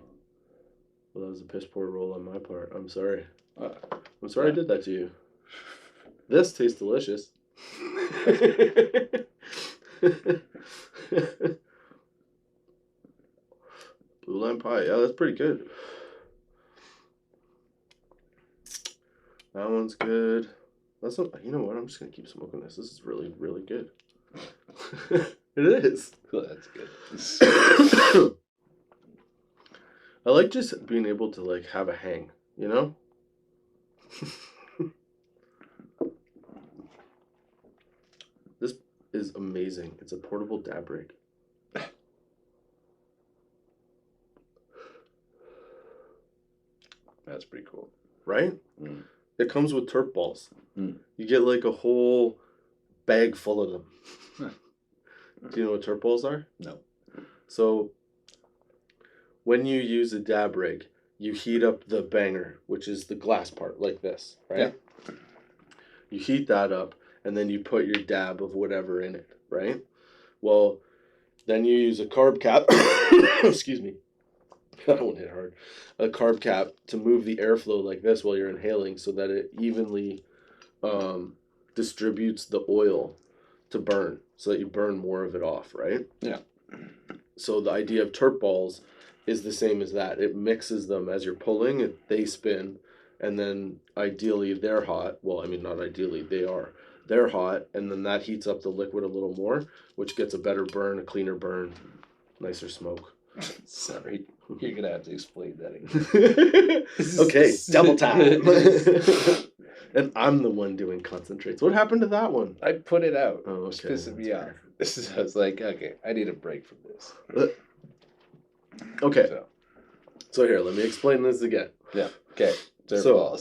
Well, that was a piss poor roll on my part. I'm sorry. I'm sorry I did that to you. This tastes delicious. Blue Line Pie. Yeah, that's pretty good. That one's good. That's not, you know what? I'm just gonna keep smoking this. This is really, really good. It is. Well, that's good. I like just being able to have a hang, This is amazing. It's a portable dab rig. That's pretty cool. Right? It comes with terp balls. You get a whole bag full of them. Do you know what terp balls are? No. So when you use a dab rig, you heat up the banger, which is the glass part, like this, right? Yeah. You heat that up, and then you put your dab of whatever in it, right? Well, Then you use a carb cap. Excuse me. I won't hit hard. A carb cap to move the airflow like this while you're inhaling so that it evenly distributes the oil to burn so that you burn more of it off, right? Yeah. So the idea of terp balls is the same as that. It mixes them as you're pulling, they spin, and then ideally they're hot. Well, I mean, not ideally, they are. They're hot, and then that heats up the liquid a little more, which gets a better burn, a cleaner burn, nicer smoke. Sorry, you're going to have to explain that again. Okay, double time. And I'm the one doing concentrates. What happened to that one? I put it out. Oh, okay. It's pissing me off. I was like, okay, I need a break from this. Okay. So here, let me explain this again. Yeah. Okay. So,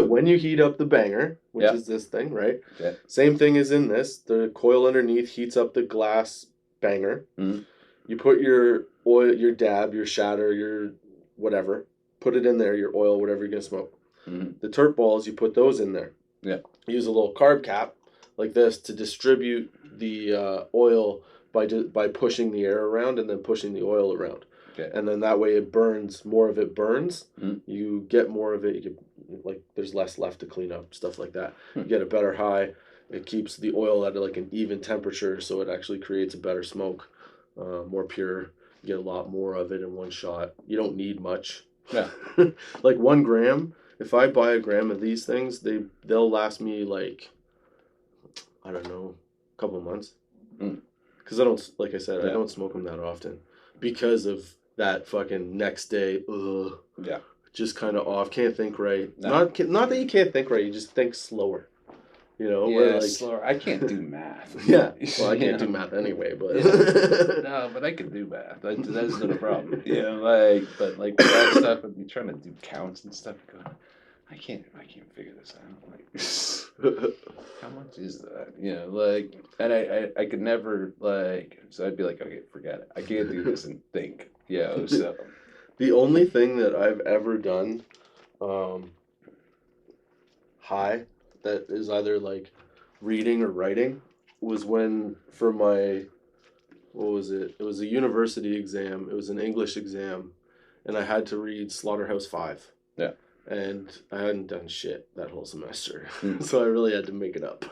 when you heat up the banger, which is this thing, right? Yeah. Same thing as in this. The coil underneath heats up the glass banger. Mm-hmm. You put your oil, your dab, your shatter, your whatever. Put it in there, your oil, whatever you're going to smoke. Mm-hmm. The terp balls, you put those in there. Yeah. Use a little carb cap like this to distribute the oil by pushing the air around and then pushing the oil around. Okay. And then that way it burns, more of it burns. Mm-hmm. You get more of it, you get, like there's less left to clean up, stuff like that. You get a better high. It keeps the oil at like an even temperature, so it actually creates a better smoke, more pure. You get a lot more of it in one shot. You don't need much. Yeah. Like 1 gram, if I buy a gram of these things, they'll last me like, I don't know, a couple months. Because I don't, like I said, I don't smoke them that often because of that fucking next day, just kind of off, can't think right. No. Not that you can't think right, you just think slower. You know, like, slower. I can't do math. Yeah, well, I can't do math anyway, but no, but I can do math. That's not a problem. But like that stuff, I'd be trying to do counts and stuff. Going, I can't figure this out. Like, how much is that? And I could never so I'd be like, okay, forget it. I can't do this and think. So the only thing that I've ever done, high, that is either like reading or writing, was when for my, what was it? It was a university exam. It was an English exam, and I had to read Slaughterhouse 5. Yeah. And I hadn't done shit that whole semester, so I really had to make it up.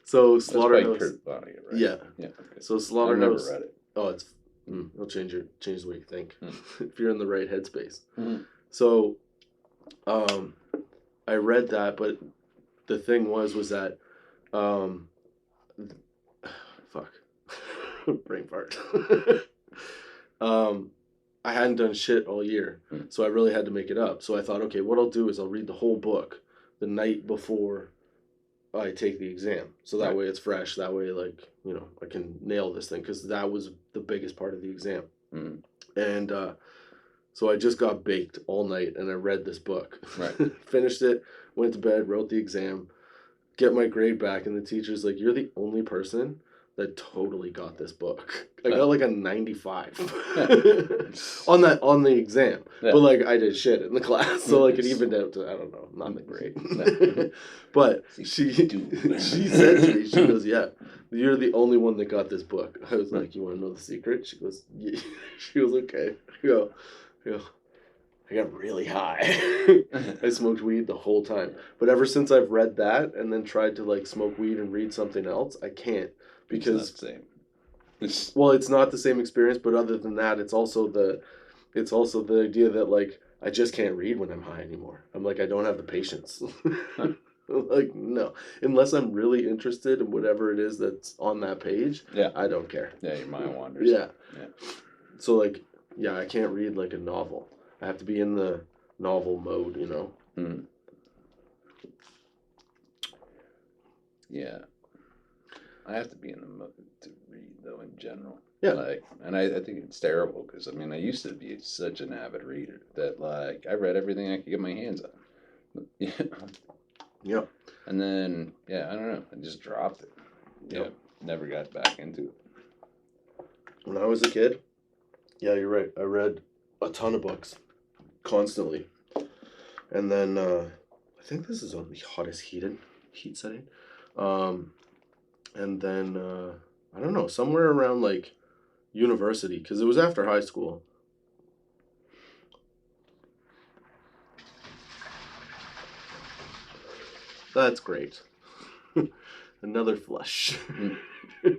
So Slaughterhouse. That's by Kurt Vonnegut, right? Yeah. Yeah. Okay. So Slaughterhouse. I've never read it. Oh, it's it'll change the way you think if you're in the right headspace. Mm-hmm. So, I read that, but the thing was that, fuck, brain fart. I hadn't done shit all year, so I really had to make it up. So I thought, okay, what I'll do is I'll read the whole book the night before I take the exam. So that way it's fresh. That way, I can nail this thing, because that was the biggest part of the exam. And so I just got baked all night, and I read this book. Right. Finished it, went to bed, wrote the exam, get my grade back, and the teacher's like, you're the only person that totally got this book. I got like a 95 on the exam. Yeah. But I did shit in the class, so it evened out to, I don't know, not that great. But she said to me, she goes, yeah, you're the only one that got this book. I was like, you want to know the secret? She goes, yeah. She goes, okay. I go, I got really high. I smoked weed the whole time. But ever since I've read that and then tried to smoke weed and read something else, I can't. Because it's not the same. Well, it's not the same experience, but other than that, it's also the idea that I just can't read when I'm high anymore. I'm I don't have the patience. No, unless I'm really interested in whatever it is that's on that page. Yeah, I don't care. Yeah, your mind wanders. Yeah. So I can't read a novel. I have to be in the novel mode, Yeah. I have to be in the mood to read, though, in general. Yeah. And I think it's terrible, because, I used to be such an avid reader that, I read everything I could get my hands on. Yeah. And then, I don't know, I just dropped it. Yeah. Never got back into it. When I was a kid, yeah, you're right. I read a ton of books, constantly. And then, I think this is on the hottest heat setting. And then I don't know, somewhere around like university, because it was after high school. That's great. Another flush. You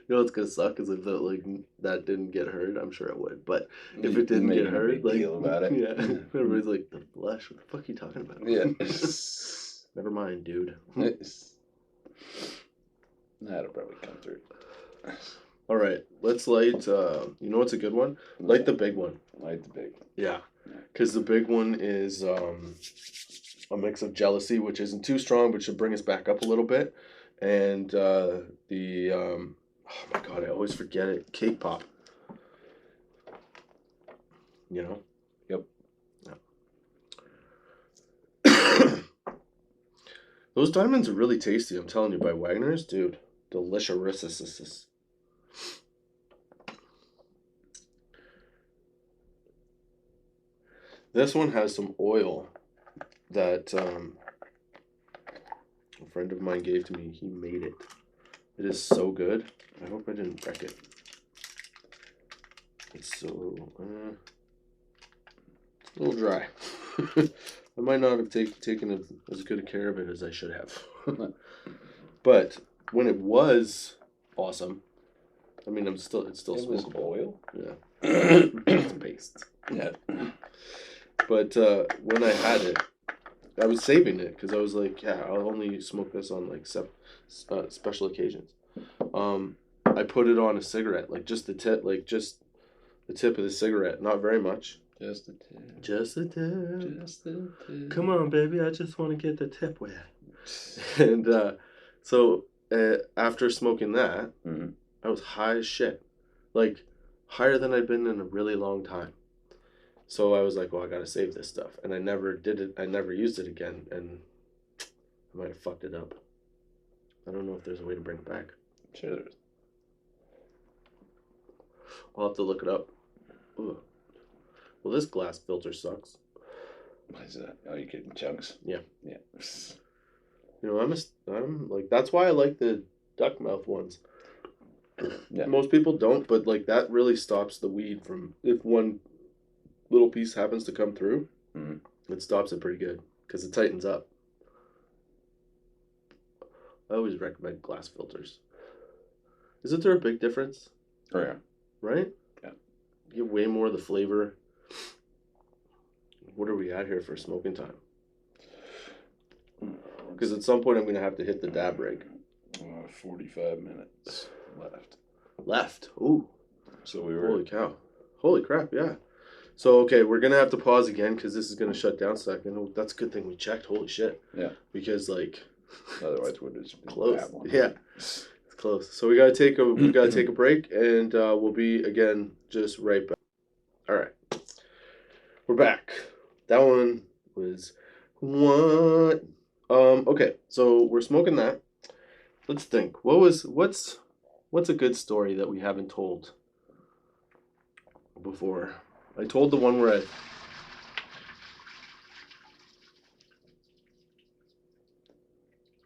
know what's gonna suck is if that didn't get heard. I'm sure it would, but if it didn't get heard, like deal about it. yeah, everybody's like, the flush. What the fuck are you talking about? Yeah. Never mind, dude. That'll probably come through. All right, let's light. You know what's a good one? Light the big one. Light the big one. Yeah, because the big one is a mix of jealousy, which isn't too strong, but should bring us back up a little bit, and oh my god, I always forget it. Cake pop. You know. Yep. Yeah. Those diamonds are really tasty. I'm telling you, by Wagner's, dude, delicious. This one has some oil that a friend of mine gave to me. He made it. It is so good. I hope I didn't wreck it. It's so it's a little dry. I might not have taken as good a care of it as I should have. But when it was awesome, I mean, it's still smokable. Oil? Yeah. It's paste. Yeah. But when I had it, I was saving it because I was like, yeah, I'll only smoke this on like special occasions. I put it on a cigarette, like just the tip of the cigarette, not very much. Just the tip. Come on, baby, I just want to get the tip wet. And so after smoking that, I was high as shit, like higher than I'd been in a really long time. So I was like, well, I gotta save this stuff, and I never did it. I never used it again, and I might have fucked it up. I don't know if there's a way to bring it back. Sure there is. I'll have to look it up. Ooh. Well, this glass filter sucks. Why is that? Oh, you're getting chunks. Yeah. Yeah. You know, I'm like, that's why I like the duck mouth ones. Yeah. Most people don't, but like that really stops the weed from, if one little piece happens to come through, it stops it pretty good because it tightens up. I always recommend glass filters. Isn't there a big difference? Oh yeah. Right? Yeah. You get way more of the flavor. What are we at here for smoking time? Because at some point I'm going to have to hit the dab rig. 45 minutes Left. Ooh. So we were... Holy cow. Holy crap, yeah. So, okay, we're going to have to pause again because this is going to shut down a second. Oh, that's a good thing we checked. Holy shit. Yeah. Because, like... Otherwise, we're just close. Yeah. It's close. So we got to take a break, and we'll be, again, just right back. All right. We're back. That one was what? Okay, so we're smoking that. Let's think. What's a good story that we haven't told before? I told the one where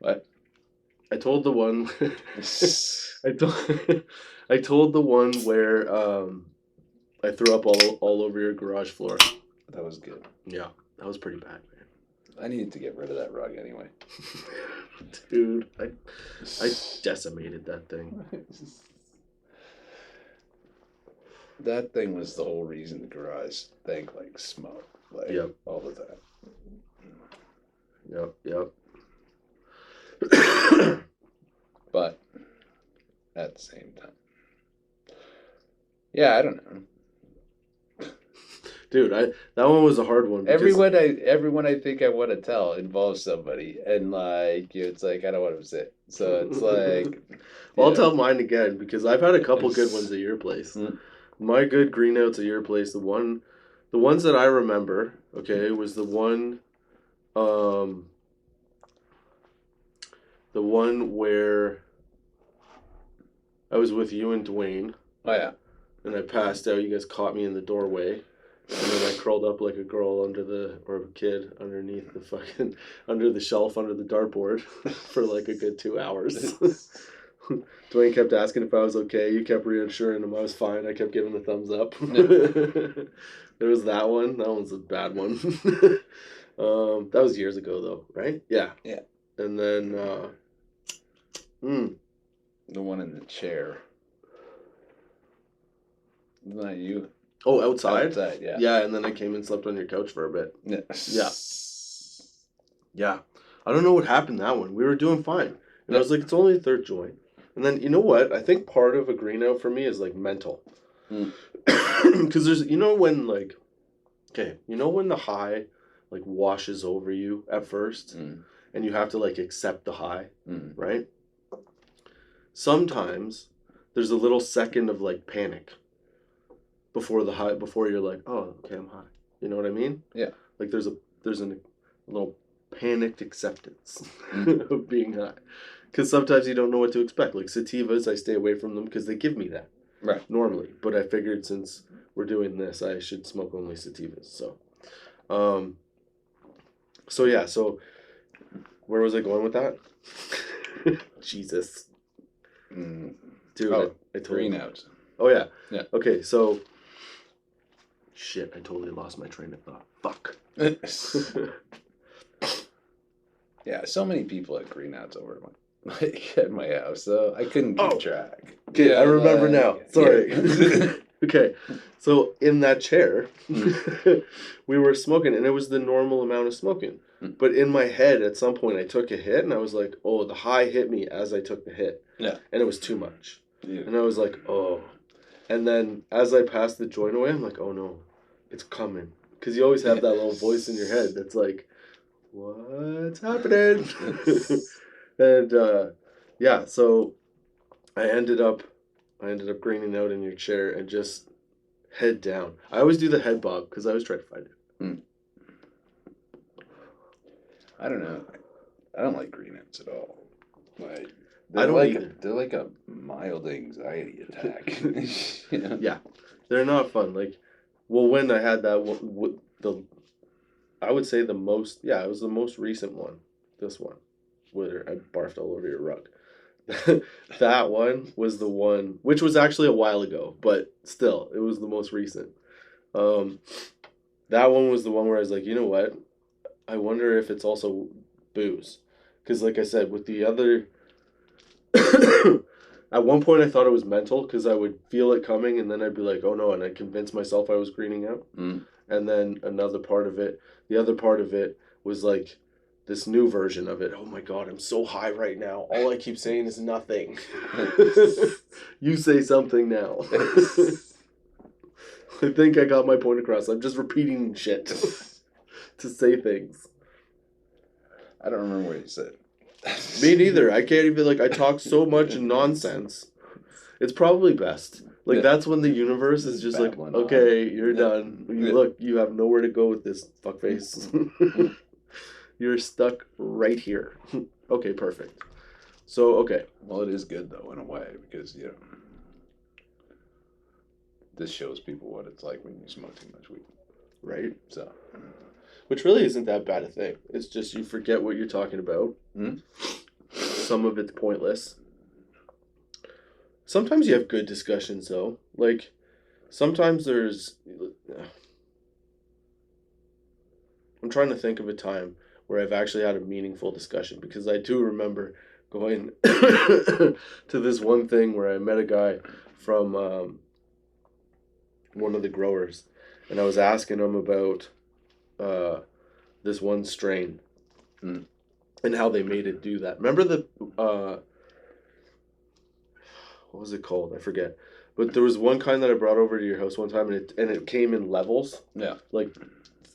I told the one I told the one where I threw up all over your garage floor. That was good. Yeah, that was pretty bad, man. I needed to get rid of that rug anyway. Dude, I decimated that thing. That thing was the whole reason the garage stank like smoke. Like, yep. All the time. Yep. But at the same time. Yeah, I don't know. Dude, that one was a hard one. Everyone I think I want to tell involves somebody, and like it's like I don't want to sit. So it's like. Well, I'll tell mine again because I've had a couple good ones at your place. My good green outs at your place. The ones that I remember, okay, was the one where I was with you and Dwayne. Oh yeah. And I passed out. You guys caught me in the doorway. And then I curled up like a girl or a kid underneath under the shelf, under the dartboard for like a good 2 hours. Dwayne kept asking if I was okay. You kept reassuring him I was fine. I kept giving the thumbs up. There was that one. That one's a bad one. That was years ago, though, right? Yeah. Yeah. And then, the one in the chair. Isn't that you? Oh, outside? Outside, yeah. Yeah, and then I came and slept on your couch for a bit. Yeah. Yeah. Yeah. I don't know what happened that one. We were doing fine. And I was like, it's only the third joint. And then, you know what? I think part of a green out for me is, like, mental. Because there's, you know when, like, okay, you know when the high, like, washes over you at first? And you have to, like, accept the high, right? Sometimes there's a little second of, like, panic before the high, before you're like, oh, okay, I'm high. You know what I mean? Yeah. Like, there's a little panicked acceptance of being high. Because sometimes you don't know what to expect. Like sativas, I stay away from them because they give me that. Right. Normally. But I figured since we're doing this, I should smoke only sativas. So, so where was I going with that? Jesus. Dude, I totally... Green out. Oh, yeah. Yeah. Okay, so... Shit, I totally lost my train of thought. Fuck. Yeah, so many people had green outs over at my house, so I couldn't keep track. Okay, yeah, I remember now. Sorry. Yeah. Okay, so in that chair, we were smoking, and it was the normal amount of smoking. But in my head, at some point, I took a hit, and I was like, oh, the high hit me as I took the hit. Yeah. And it was too much. Yeah. And I was like, oh. And then as I passed the joint away, I'm like, oh, no, it's coming. Because you always have that little voice in your head that's like, what's happening? And, yeah, so I ended up greening out in your chair and just head down. I always do the head bob because I always try to find it. I don't know. I don't like green outs at all. Like, I don't either. They're like a mild anxiety attack. You know? Yeah, they're not fun. Like, well, when I had that, I would say the most, it was the most recent one. This one, where I barfed all over your rug. That one was the one, which was actually a while ago, but still, it was the most recent. That one was the one where I was like, you know what? I wonder if it's also booze. Because like I said, with the other... At one point I thought it was mental because I would feel it coming and then I'd be like, oh no, and I'd convince myself I was greening out. And then the other part of it was like this new version of it. Oh my God, I'm so high right now. All I keep saying is nothing. You say something now. I think I got my point across. I'm just repeating shit to say things. I don't remember what you said. Me neither. I can't even, like, I talk so much nonsense. It's probably best. Like, that's when the universe is just like, okay, you're done. Look, you have nowhere to go with this, fuckface. You're stuck right here. Okay, perfect. So, okay. Well, it is good, though, in a way, because, you know, this shows people what it's like when you smoke too much weed. Right? So... Which really isn't that bad a thing. It's just you forget what you're talking about. Some of it's pointless. Sometimes you have good discussions, though. Like, sometimes there's... I'm trying to think of a time where I've actually had a meaningful discussion, because I do remember going to this one thing where I met a guy from one of the growers, and I was asking him about... this one strain and how they made it do that. Remember the what was it called? I forget. But there was one kind that I brought over to your house one time, and it came in levels. Yeah. Like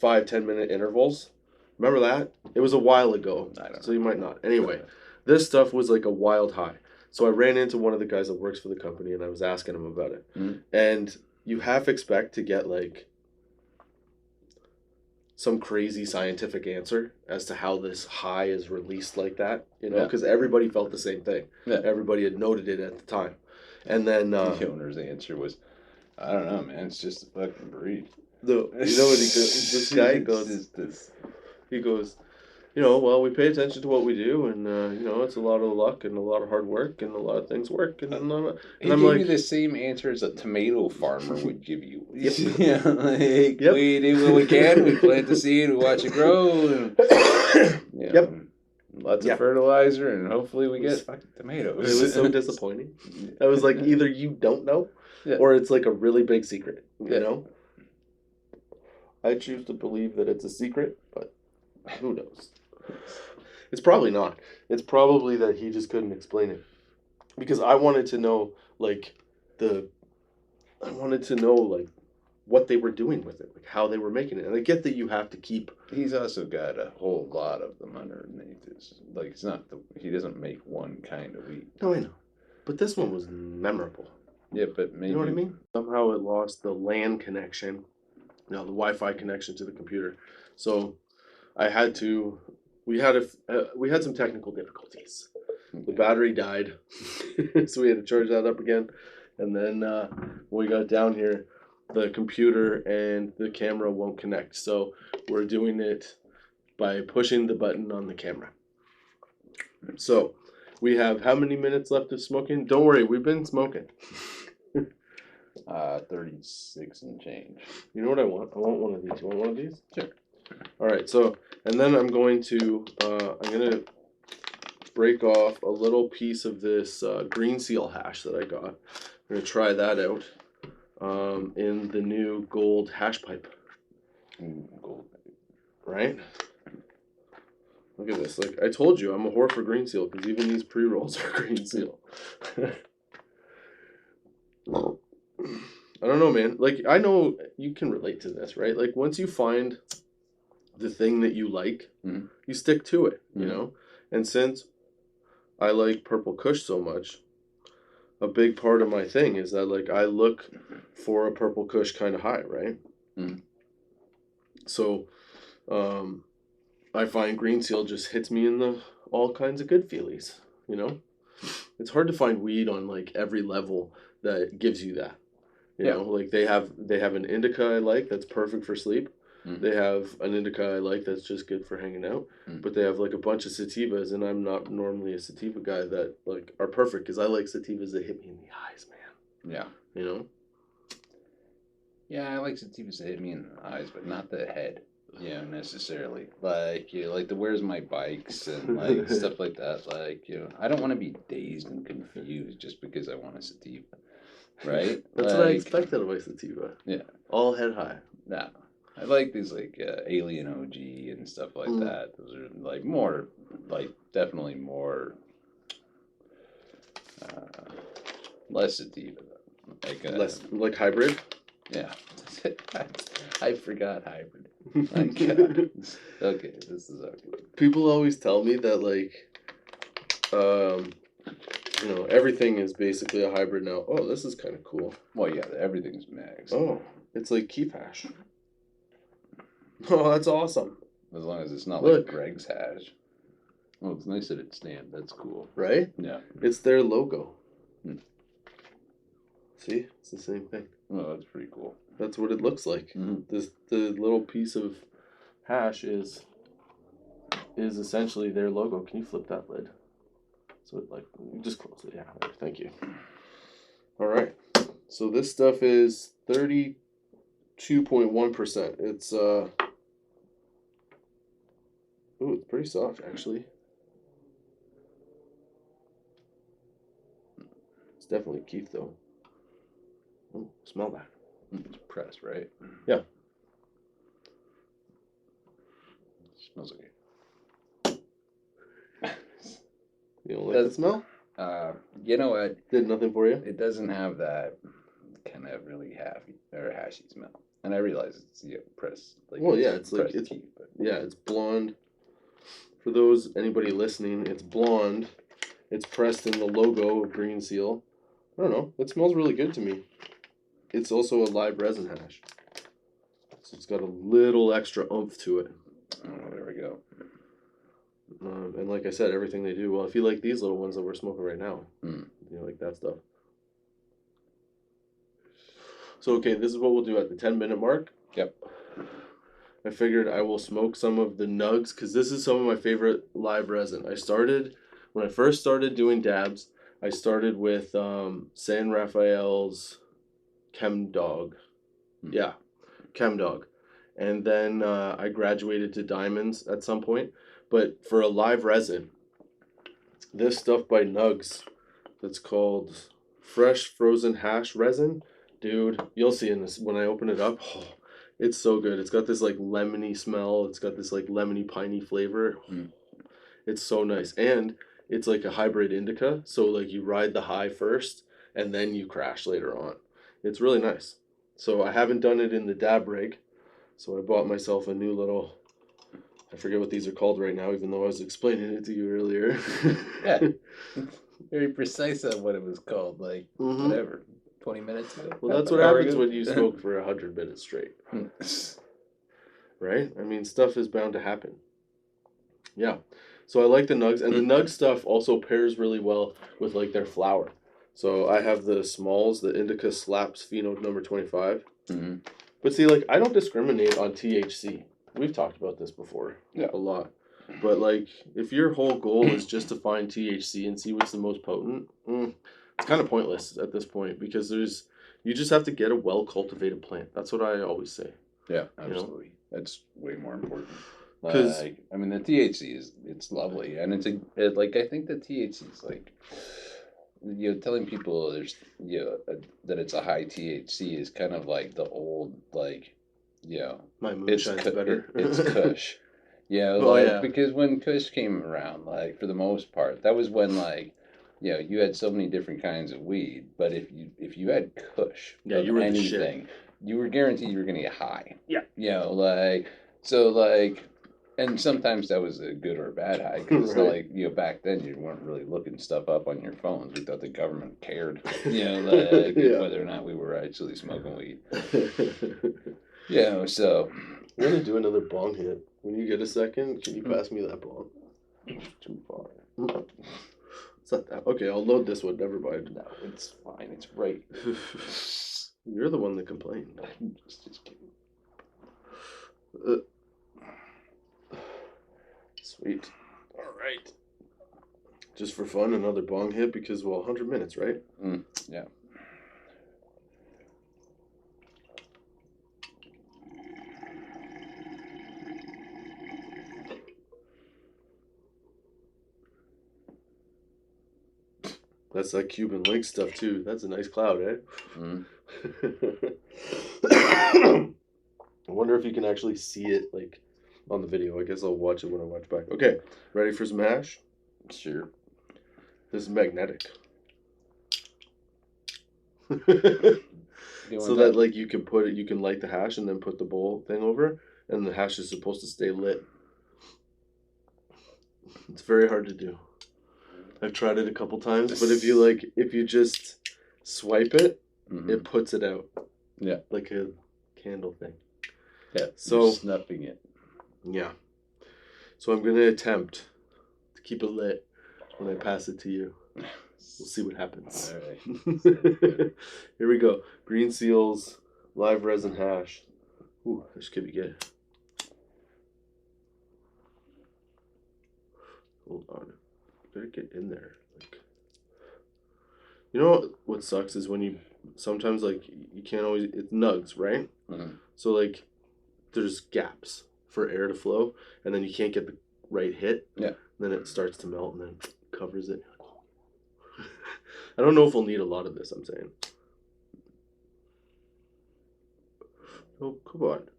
5-10 minute intervals. Remember that? It was a while ago. I don't know. So you might not. Anyway, this stuff was like a wild high. So I ran into one of the guys that works for the company, and I was asking him about it. And you half expect to get like some crazy scientific answer as to how this high is released like that, you know, because everybody felt the same thing. Yeah. Everybody had noted it at the time. And then... the owner's answer was, I don't know, man, it's just a fucking breed. You know what this guy goes... He well, we pay attention to what we do, and it's a lot of luck and a lot of hard work, and a lot of things work. And He I'm gave like, me the same answer as a tomato farmer would give you. Yep. Yeah, like Yep. we do what we can. We plant the seed, we watch it grow, and Yep. lots of fertilizer, and hopefully we get fucking tomatoes. It was so disappointing. I was like, either you don't know, or it's like a really big secret. You know. I choose to believe that it's a secret, but who knows? It's probably not. It's probably that he just couldn't explain it. Because I wanted to know, like, what they were doing with it, like how they were making it. And I get that you have to keep. He's also got a whole lot of them underneath his. Like, it's not he doesn't make one kind of weed. No, I know. But this one was memorable. Yeah, but maybe. You know what I mean? Somehow it lost the LAN connection, the Wi-Fi connection to the computer. So we had some technical difficulties. The battery died, so we had to charge that up again. And then when we got down here, the computer and the camera won't connect. So we're doing it by pushing the button on the camera. So we have how many minutes left of smoking? Don't worry, we've been smoking. 36 and change. You know what I want? I want one of these. You want one of these? Sure. All right. So, and then I'm going to break off a little piece of this green seal hash that I got. I'm going to try that out in the new gold hash pipe. Gold. Right? Look at this. Like I told you, I'm a whore for green seal because even these pre-rolls are green seal. I don't know, man. Like, I know you can relate to this, right? Like, once you find the thing that you like, you stick to it, you know? And since I like Purple Kush so much, a big part of my thing is that, like, I look for a Purple Kush kind of high, right? So, I find green seal just hits me in the all kinds of good feelies, you know? It's hard to find weed on, like, every level that gives you that. You know, like they have an indica I like that's perfect for sleep. They have an indica I like that's just good for hanging out. But they have like a bunch of sativas, and I'm not normally a sativa guy that like are perfect because I like sativas that hit me in the eyes, man. Yeah. You know? Yeah, I like sativas that hit me in the eyes, but not the head. Necessarily. Like, like the Where's My Bikes and like stuff like that. Like, I don't want to be dazed and confused just because I want a sativa. Right? That's what I expected of my sativa. Yeah. All head high. No. I like these like Alien OG and stuff like that. Those are like more, like definitely more, less sativa. Like less like hybrid. Yeah. I forgot hybrid. Okay, this is okay. People always tell me that like, everything is basically a hybrid now. Oh, this is kind of cool. Well, yeah, everything's mixed. Oh, it's like keef hash. Oh, that's awesome. As long as it's not like Greg's hash. Well, it's nice that it's stamped. That's cool. Right? Yeah. It's their logo. See? It's the same thing. Oh, that's pretty cool. That's what it looks like. The little piece of hash is essentially their logo. Can you flip that lid? So it just close it. Yeah, thank you. All right. So this stuff is 32.1%. It's it's pretty soft actually. It's definitely keef though. Oh, smell that. It's pressed, right? Yeah. It smells okay. You don't like the smell? You know what? Did nothing for you? It doesn't have that kind of really hashy smell. And I realize it's pressed. Like, well, yeah, it's like keef, but... yeah, it's blonde. For anybody listening, it's blonde. It's pressed in the logo of Green Seal. I don't know. It smells really good to me. It's also a live resin hash. So it's got a little extra oomph to it. Oh, there we go. And like I said, everything they do. Well, if you like these little ones that we're smoking right now, you like that stuff. So, okay, this is what we'll do at the 10-minute mark. Yep. I figured I will smoke some of the nugs because this is some of my favorite live resin. When I first started doing dabs, I started with San Rafael's Chem Dog. Yeah, Chem Dog. And then I graduated to diamonds at some point. But for a live resin, this stuff by Nugs that's called Fresh Frozen Hash Resin. Dude, you'll see in this when I open it up. Oh, it's so good. It's got this like lemony smell. It's got this like lemony piney flavor. It's so nice. And it's like a hybrid indica. So like you ride the high first and then you crash later on. It's really nice. So I haven't done it in the dab rig. So I bought myself a new little, I forget what these are called right now, even though I was explaining it to you earlier. Yeah. Very precise on what it was called. Like, whatever. 20 minutes ago. Well, that's what happens when you smoke for 100 minutes straight. Right? I mean, stuff is bound to happen. Yeah. So I like the nugs. And the nug stuff also pairs really well with, like, their flower. So I have the smalls, the Indica Slaps Pheno number 25. But see, like, I don't discriminate on THC. We've talked about this before. Yeah. A lot. But, like, if your whole goal is just to find THC and see what's the most potent, it's kind of pointless at this point because you just have to get a well-cultivated plant. That's what I always say. Yeah, absolutely. That's way more important. Like, I mean, the THC it's lovely, and I think the THC is like, telling people that it's a high THC is kind of like the old my moonshine's better. It's Kush. Because when Kush came around, like for the most part, that was when you had so many different kinds of weed, but if you had Kush, you were anything, the shit. You were guaranteed you were gonna get high. Yeah. And sometimes that was a good or a bad high because it's not like back then you weren't really looking stuff up on your phones. We thought the government cared, whether or not we were actually smoking weed. So I'm gonna do another bong hit. When you get a second, can you pass me that bong? It's too far. It's not that. Okay, I'll load this one. Never mind. No, it's fine. It's right. You're the one that complained. Just kidding. Sweet. All right. Just for fun, another bong hit because 100 minutes, right? Yeah. That's like Cuban link stuff too. That's a nice cloud, eh? I wonder if you can actually see it like on the video. I guess I'll watch it when I watch back. Okay, ready for some hash? Sure. This is magnetic. So that like you can light the hash and then put the bowl thing over, and the hash is supposed to stay lit. It's very hard to do. I've tried it a couple times, but if you just swipe it, it puts it out. Yeah. Like a candle thing. Yeah. So you're snuffing it. Yeah. So I'm gonna attempt to keep it lit when I pass it to you. We'll see what happens. All right. Here we go. Green Seals live resin hash. Ooh, this could be good. Hold on. Gotta get in there. You know what sucks is when you sometimes you can't always, it's nugs, right? So there's gaps for air to flow, and then you can't get the right hit. Yeah. Then it starts to melt and then covers it. I don't know if we'll need a lot of this, I'm saying. Oh, come on.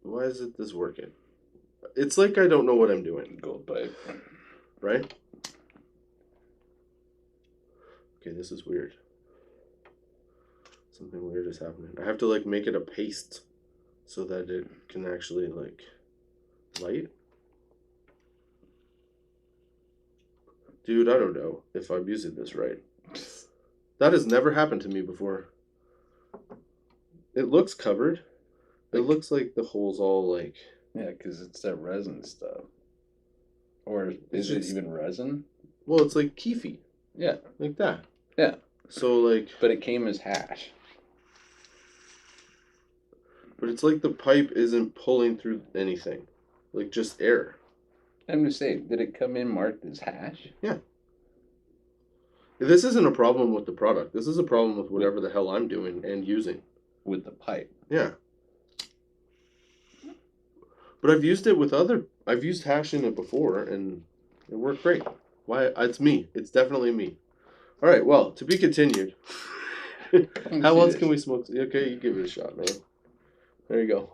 Why isn't this working? It's like I don't know what I'm doing. Gold pipe. Right? Okay, this is weird. Something weird is happening. I have to make it a paste so that it can actually light. Dude, I don't know if I'm using this right. That has never happened to me before. It looks covered. It looks like the hole's all Yeah, because it's that resin stuff. Or is it even resin? Well, it's like keefy. Yeah. Like that. Yeah. So But it came as hash. But it's like the pipe isn't pulling through anything. Like, just air. I'm just saying, did it come in marked as hash? Yeah. This isn't a problem with the product. This is a problem with whatever the hell I'm doing and using. With the pipe? Yeah. But I've used it with I've used hash in it before, and it worked great. Why? It's me. It's definitely me. All right, well, to be continued. How else can we smoke? Okay, you give it a shot, man. There you go.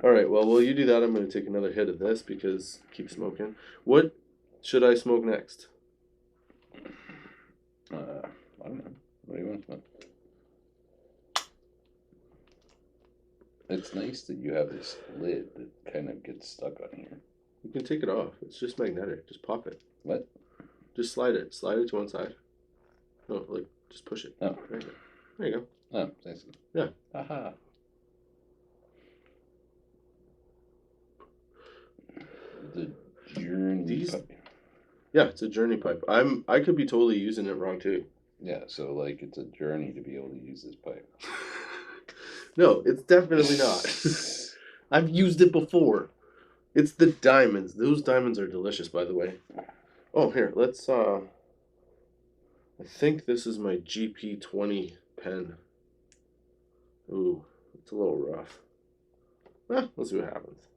All right, well, while you do that, I'm going to take another hit of this because keep smoking. What should I smoke next? I don't know. What do you want to smoke? It's nice that you have this lid that kind of gets stuck on here. You can take it off. It's just magnetic. Just pop it. What? Just slide it. Slide it to one side. No, like, just push it. Oh. There you go. There you go. Oh, thanks. Yeah. Aha. The journey pipe. Yeah, it's a journey pipe. I could be totally using it wrong too. Yeah, so like it's a journey to be able to use this pipe. No, it's definitely not. I've used it before. It's the diamonds. Those diamonds are delicious, by the way. Oh, here, let's I think this is my GP20 pen. Ooh, it's a little rough. Let's see what happens.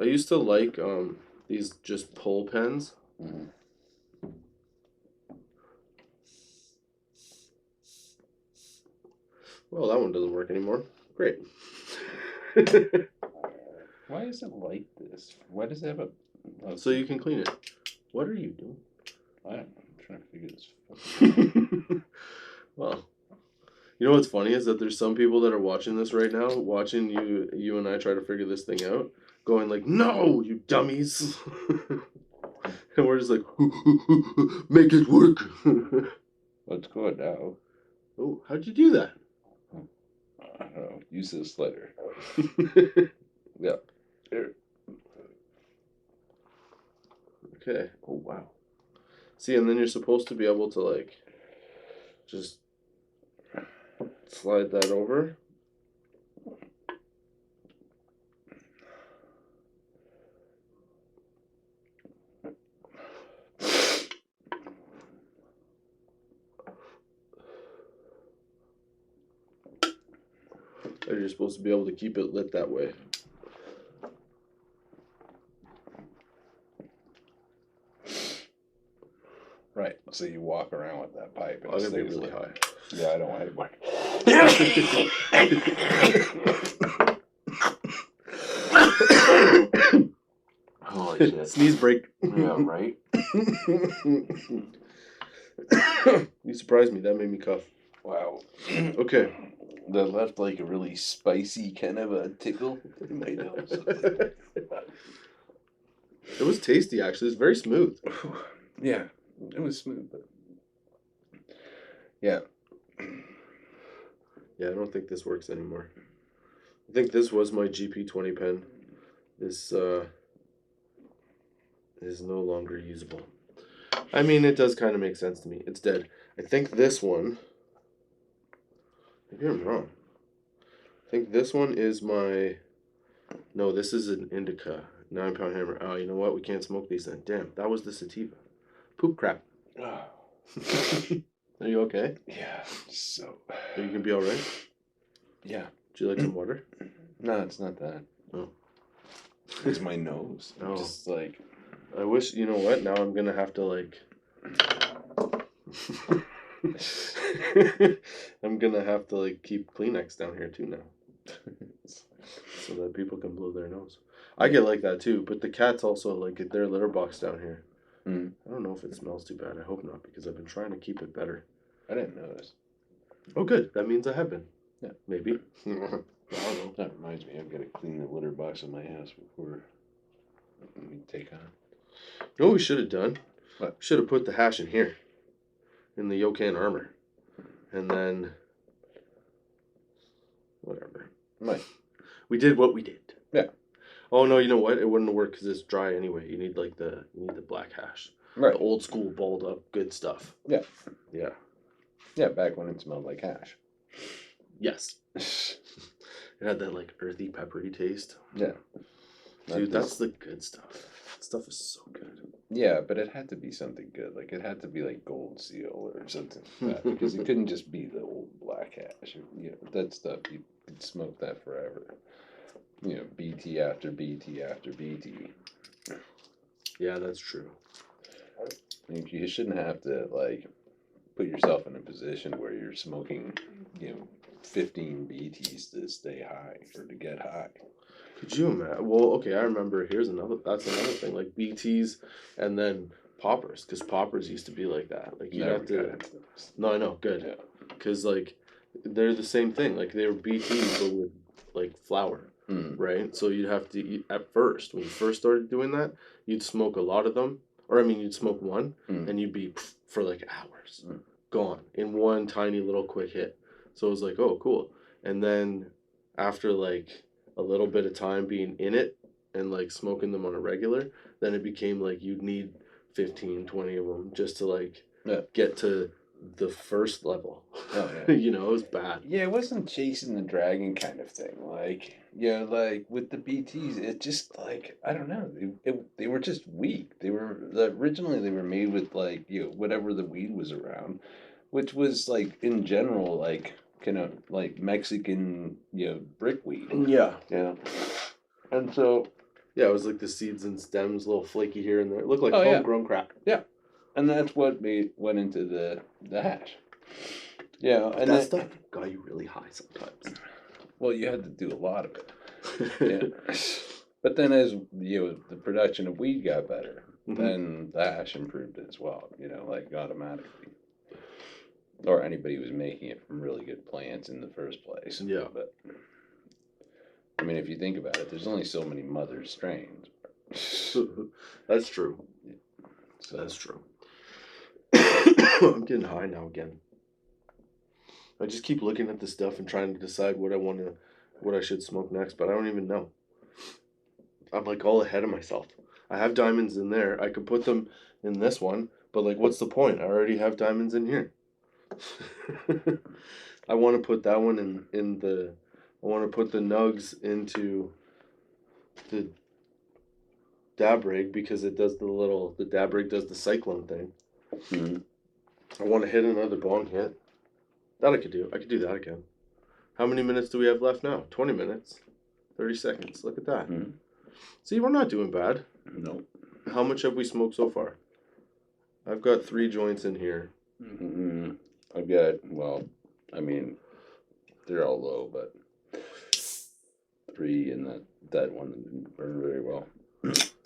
I used to like these just pull pens. Mm-hmm. Well, that one doesn't work anymore. Great. Why is it like this? Why does it have a... So you can clean it. What are you doing? I'm trying to figure this. Well, you know what's funny is that there's some people that are watching this right now, watching you and I try to figure this thing out, going like, "No, you dummies!" And we're just like, "Make it work." Let's go now. Oh, how'd you do that? I don't know. Use this slider. Yeah. Here. Okay. Oh, wow. See, and then you're supposed to be able to, like, just slide that over. And you're supposed to be able to keep it lit that way. Right. So you walk around with that pipe. I'm gonna be really high. Yeah, I don't want anymore. Holy shit. Sneeze break. Yeah, right? You surprised me. That made me cough. Wow. Okay. That left like a really spicy kind of a tickle in my nose. It was tasty, actually. It's very smooth. Yeah, it was smooth. But... Yeah. Yeah, I don't think this works anymore. I think this was my GP20 pen. This is no longer usable. I mean, it does kind of make sense to me. It's dead. I think this one... Maybe I'm wrong. I think this one is my... No, this is an indica. 9-pound hammer. Oh, you know what? We can't smoke these then. Damn, that was the sativa. Poop crap. Are you okay? Yeah, so... Are you gonna be alright? Yeah. Would you like some water? No, it's not that. Oh. It's my nose. Oh. Just like... I wish, you know what? Now I'm gonna have to, like... I'm gonna have to, like, keep Kleenex down here, too, now. So that people can blow their nose. I get like that, too, but the cats also, like, get their litter box down here. Mm. I don't know if it smells too bad. I hope not, because I've been trying to keep it better. I didn't notice. Oh, good. That means I have been. Yeah. Maybe. I don't know. That reminds me, I've got to clean the litter box in my house before we take on. You know what we should have done? What? Should have put the hash in here. In the Yokan armor. And then... Whatever. Right. We did what we did. Yeah. Oh, no, you know what? It wouldn't work because it's dry anyway. You need, like, the black hash. Right. The old school, balled up, good stuff. Yeah. Yeah. Yeah, back when it smelled like hash. Yes. It had that like earthy, peppery taste. Yeah. Dude, that's the good stuff. That stuff is so good. Yeah, but it had to be something good. Like, it had to be like Gold Seal or something like that. Because it couldn't just be the old black hash. You know, that stuff, you could smoke that forever. You know, BT after BT after BT. Yeah, that's true. You shouldn't have to, like, put yourself in a position where you're smoking, 15 BTs to stay high or to get high. Could you imagine? Well, okay, I remember. That's another thing, like BTs and then poppers, because poppers used to be like that. Like you have to. No, I know, good, because like they're the same thing. Like they were BTs but with like flour, right? So you'd have to eat, at first when you first started doing that, you'd smoke a lot of them, or I mean, you'd smoke one, and you'd be for like hours, gone in one tiny little quick hit. So it was like, oh, cool, and then after like a little bit of time being in it and like smoking them on a regular, then it became like you'd need 15, 20 of them just to like get to the first level. Oh, yeah. It was bad. Yeah, it wasn't chasing the dragon kind of thing. Like, like with the BTs, it just like, I don't know, they were just weak. They were originally they were made with like whatever the weed was around, which was like in general like kind of like Mexican brickweed. Yeah. Yeah. And so yeah, it was like the seeds and stems, a little flaky here and there. It looked like homegrown crack. Yeah. And that's what went into the hash. Yeah, and that stuff got you really high sometimes. Well, you had to do a lot of it. Yeah. But then as the production of weed got better, then the hash improved as well, like automatically. Or anybody who was making it from really good plants in the first place. Yeah. But I mean, if you think about it, there's only so many mother strains. That's true. So that's true. I'm getting high now again. I just keep looking at the stuff and trying to decide what I should smoke next, but I don't even know. I'm like all ahead of myself. I have diamonds in there. I could put them in this one, but like, what's the point? I already have diamonds in here. I want to put that one in the. I want to put the nugs into the dab rig because it does the dab rig does the cyclone thing. Mm-hmm. I want to hit another bong hit. That I could do. I could do that again. How many minutes do we have left now? 20 minutes. 30 seconds. Look at that. Mm-hmm. See, we're not doing bad. No. How much have we smoked so far? I've got 3 joints in here. Mm-hmm. I've got, they're all low, but 3 and that one didn't burn very well.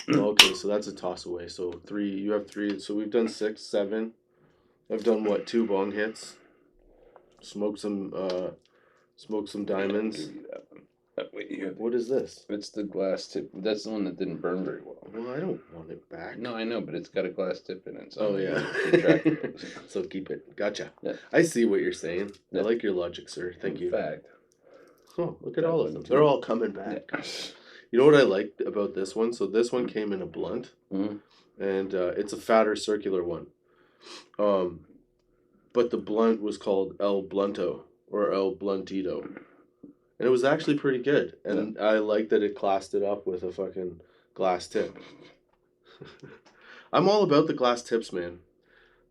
Okay, so that's a toss away. So 3, you have 3. So we've done 6, 7. I've done what, 2 bong hits. Smoked some diamonds. Wait, what is this? It's the glass tip. That's the one that didn't burn very well. Well, I don't want it back. No, I know, but it's got a glass tip in it. So yeah. So keep it. Gotcha. Yeah. I see what you're saying. Yeah. I like your logic, sir. Thank you. In fact. Oh, look at all of them. They're all coming back. Yeah. You know what I liked about this one? So this one came in a blunt, and it's a fatter circular one. But the blunt was called El Blunto or El Bluntito. And it was actually pretty good. And I like that it classed it up with a fucking glass tip. I'm all about the glass tips, man.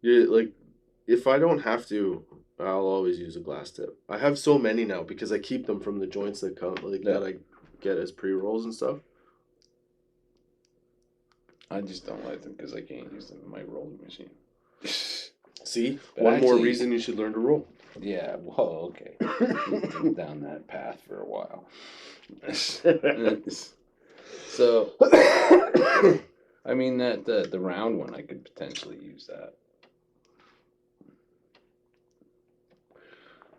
If I don't have to, I'll always use a glass tip. I have so many now because I keep them from the joints that come, that I get as pre-rolls and stuff. I just don't like them because I can't use them in my rolling machine. See? One more reason you should learn to roll. Yeah, well, okay. Down that path for a while. So, I mean, the round one, I could potentially use that.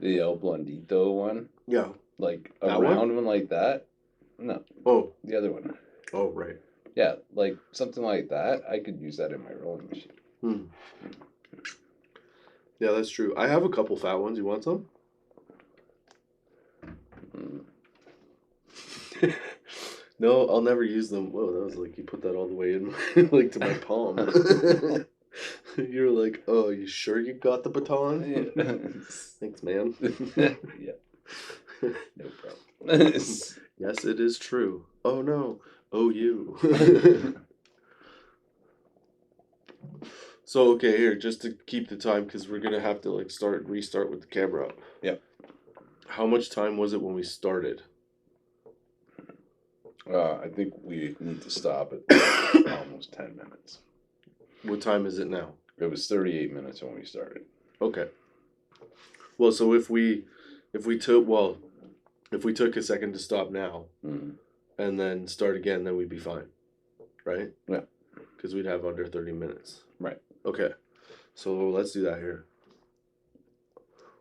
The El Blondito one? Yeah. Like a round one like that? No. Oh. The other one. Oh, right. Yeah, like something like that. I could use that in my rolling machine. Yeah, that's true. I have a couple fat ones. You want some? No, I'll never use them. Whoa, that was like you put that all the way in, like to my palm. You're like, oh, you sure you got the baton? Yeah. Thanks, man. Yeah. No problem. Yes, it is true. Oh, no. Oh, you. So, okay, here, just to keep the time, because we're going to have to, like, restart with the camera up. Yeah. How much time was it when we started? I think we need to stop at almost 10 minutes. What time is it now? It was 38 minutes when we started. Okay. Well, so if we took a second to stop now and then start again, then we'd be fine, right? Yeah. Because we'd have under 30 minutes. Right. Okay. So let's do that here.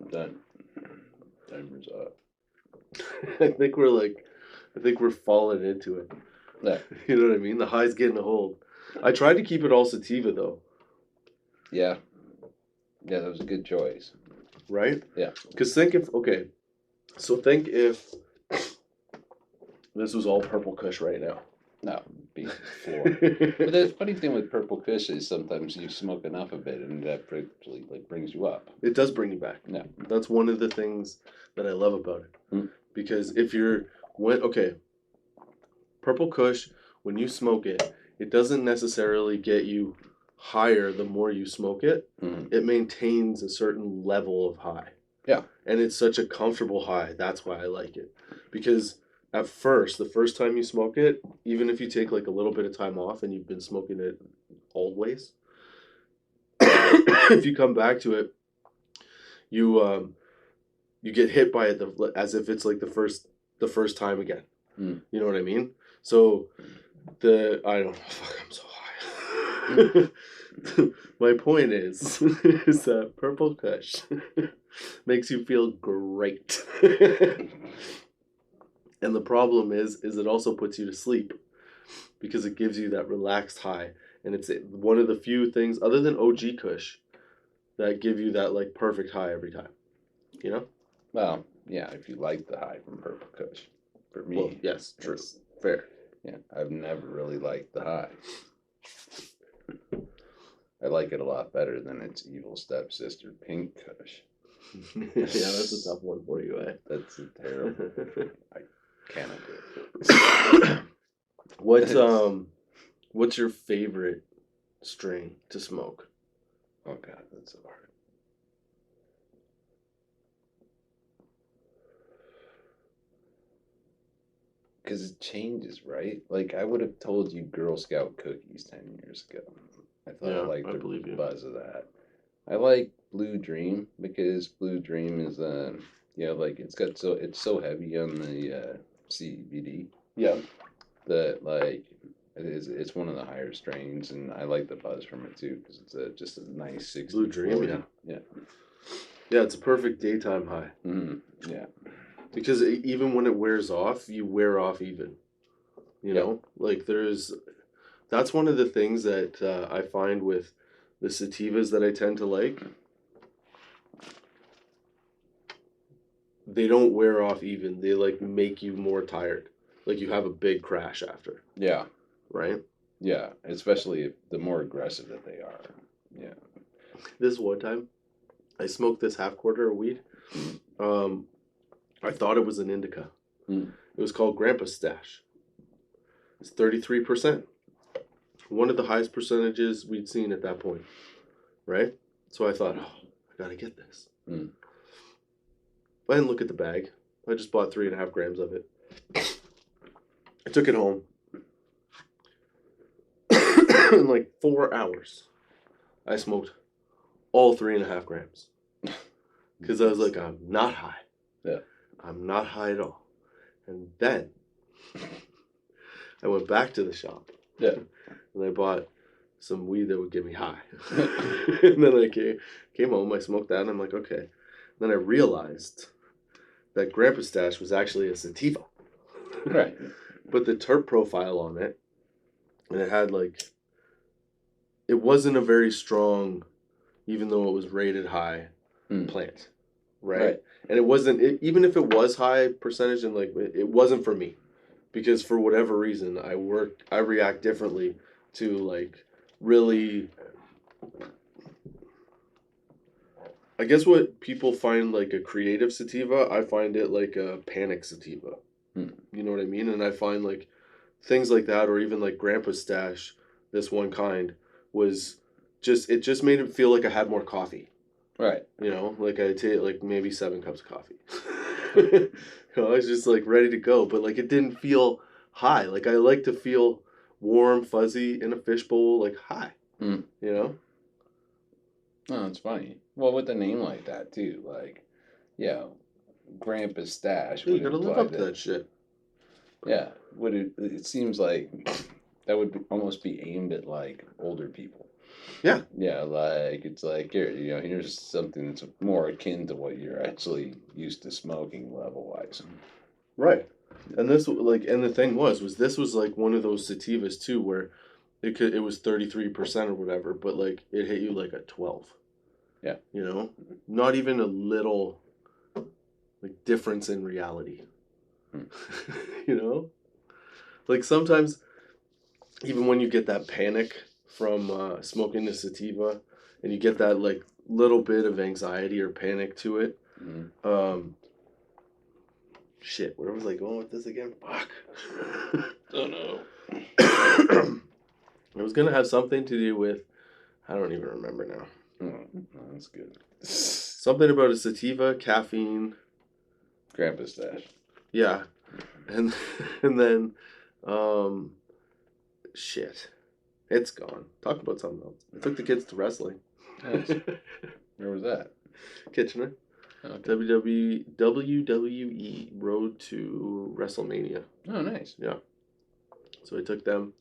Done. Timer's up. I think we're falling into it. Yeah. You know what I mean? The high's getting a hold. I tried to keep it all sativa though. Yeah. Yeah, that was a good choice. Right? Yeah. Because think if this was all purple kush right now. No, be floor. But the funny thing with purple kush is sometimes you smoke enough of it and that actually like brings you up. It does bring you back. Yeah. That's one of the things that I love about it. Because if purple kush, when you smoke it, it doesn't necessarily get you higher the more you smoke it. It maintains a certain level of high. Yeah. And it's such a comfortable high. That's why I like it. Because at first, the first time you smoke it, even if you take like a little bit of time off and you've been smoking it always, if you come back to it, you get hit by it as if it's like the first time again. You know what I mean? So I don't know. Fuck, I'm so high. My point is that purple kush makes you feel great. And the problem is it also puts you to sleep because it gives you that relaxed high. And it's one of the few things other than OG kush that give you that like perfect high every time. You know? Well, yeah, if you like the high from purple kush. For me, well, yes, true. Fair. Yeah, I've never really liked the high. I like it a lot better than its evil stepsister, pink kush. Yeah, that's a tough one for you, eh? That's a terrible. I cannot do it. What's your favorite strain to smoke? Oh God, that's so hard. Because it changes, right? Like I would have told you Girl Scout cookies 10 years ago. I thought I liked the buzz of that. I like Blue Dream because Blue Dream is like it's so heavy on the CBD. Yeah. That like it's one of the higher strains, and I like the buzz from it too because it's just a nice 60. Blue Dream, 40. Yeah. Yeah, it's a perfect daytime high. Yeah. Because even when it wears off, you wear off even. You know, like that's one of the things that I find with the sativas that I tend to like. They don't wear off even. They like make you more tired. Like you have a big crash after. Yeah. Right? Yeah, especially the more aggressive that they are. Yeah. This one time, I smoked this half quarter of weed. I thought it was an indica. It was called Grandpa's Stash. It's 33%. One of the highest percentages we'd seen at that point. Right? So I thought, I gotta get this. I didn't look at the bag. I just bought 3.5 grams of it. I took it home. In like 4 hours, I smoked all 3.5 grams. Because I was like, I'm not high. Yeah. I'm not high at all. And then I went back to the shop. Yeah. And I bought some weed that would get me high. And then I came home, I smoked that, and I'm like, okay. Then I realized that Grandpa's Stash was actually a sativa. Right. But the terp profile on it, and it had like, it wasn't a very strong, even though it was rated high, plant. Right? And it wasn't, even if it was high percentage, and like, it wasn't for me. Because for whatever reason, I react differently to like really I guess what people find like a creative sativa, I find it like a panic sativa. You know what I mean? And I find like things like that, or even like Grandpa's Stash, this one kind, was it just made it feel like I had more coffee. Right. You know, like I take like maybe 7 cups of coffee. You know, I was just like ready to go, but like it didn't feel high. Like I like to feel warm, fuzzy in a fishbowl, like high. You know? Oh, it's funny. Well, with a name like that too, like, yeah, Grandpa's Stash. You gotta live up to that shit. Yeah, it seems like that would almost be aimed at like older people. Yeah. Yeah, like it's like here's something that's more akin to what you're actually used to smoking level wise. Right. And this and the thing was this was like one of those sativas too where it was 33% or whatever, but like it hit you like a 12. Yeah. You know? Not even a little like difference in reality. You know? Like sometimes even when you get that panic from smoking the sativa and you get that like little bit of anxiety or panic to it, shit, where was I going with this again? Fuck. Oh no. It was gonna have something to do with, I don't even remember now. Oh, that's good. Something about a sativa, caffeine. Grandpa's Stash. Yeah. And then shit. It's gone. Talk about something else. I took the kids to wrestling. Nice. Where was that? Kitchener. Okay. WWE Road to WrestleMania. Oh, nice. Yeah. So I took them.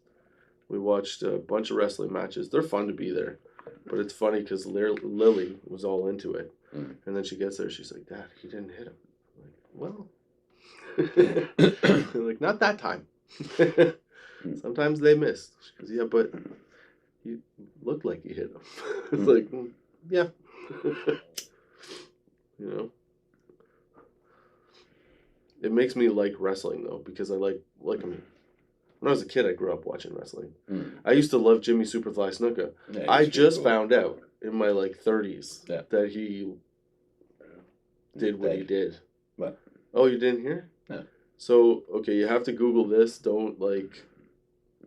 We watched a bunch of wrestling matches. They're fun to be there. But it's funny because Lily was all into it. And then she gets there. She's like, Dad, he didn't hit him. I'm like, well. Like, not that time. Sometimes they miss. She goes, yeah, but he looked like he hit him. It's like, yeah. You know? It makes me like wrestling, though, because I like I mean, when I was a kid, I grew up watching wrestling. I used to love Jimmy Superfly Snuka. Yeah, I just found out in my, 30s that he did what he did. What? Oh, you didn't hear? No. So, okay, you have to Google this. Don't,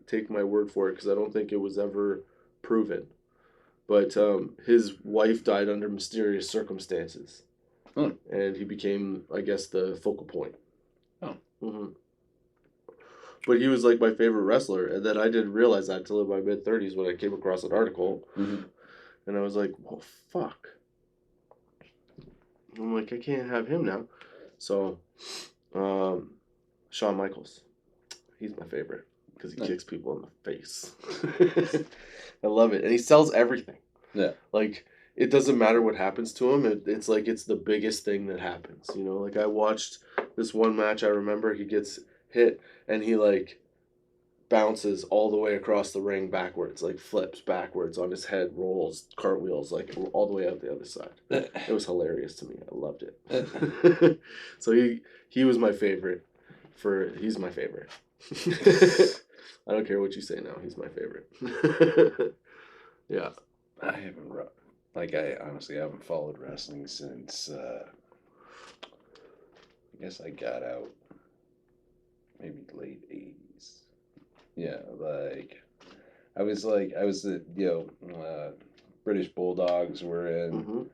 take my word for it, because I don't think it was ever proven. But his wife died under mysterious circumstances. And he became, I guess, the focal point. Oh. Mm-hmm. But he was, my favorite wrestler. And then I didn't realize that until in my mid-30s when I came across an article. And I was like, well, fuck. I'm like, I can't have him now. So, Shawn Michaels. He's my favorite. Because he kicks people in the face. I love it. And he sells everything. Yeah. It doesn't matter what happens to him. It's it's the biggest thing that happens. You know, I watched this one match. I remember he gets hit and he bounces all the way across the ring backwards, flips backwards on his head, rolls, cartwheels, all the way out the other side. It was hilarious to me. I loved it. So he was my favorite. He's my favorite. I don't care what you say now. He's my favorite. Yeah. I haven't I honestly haven't followed wrestling since I guess I got out maybe late 80s. Yeah, I was British Bulldogs were in,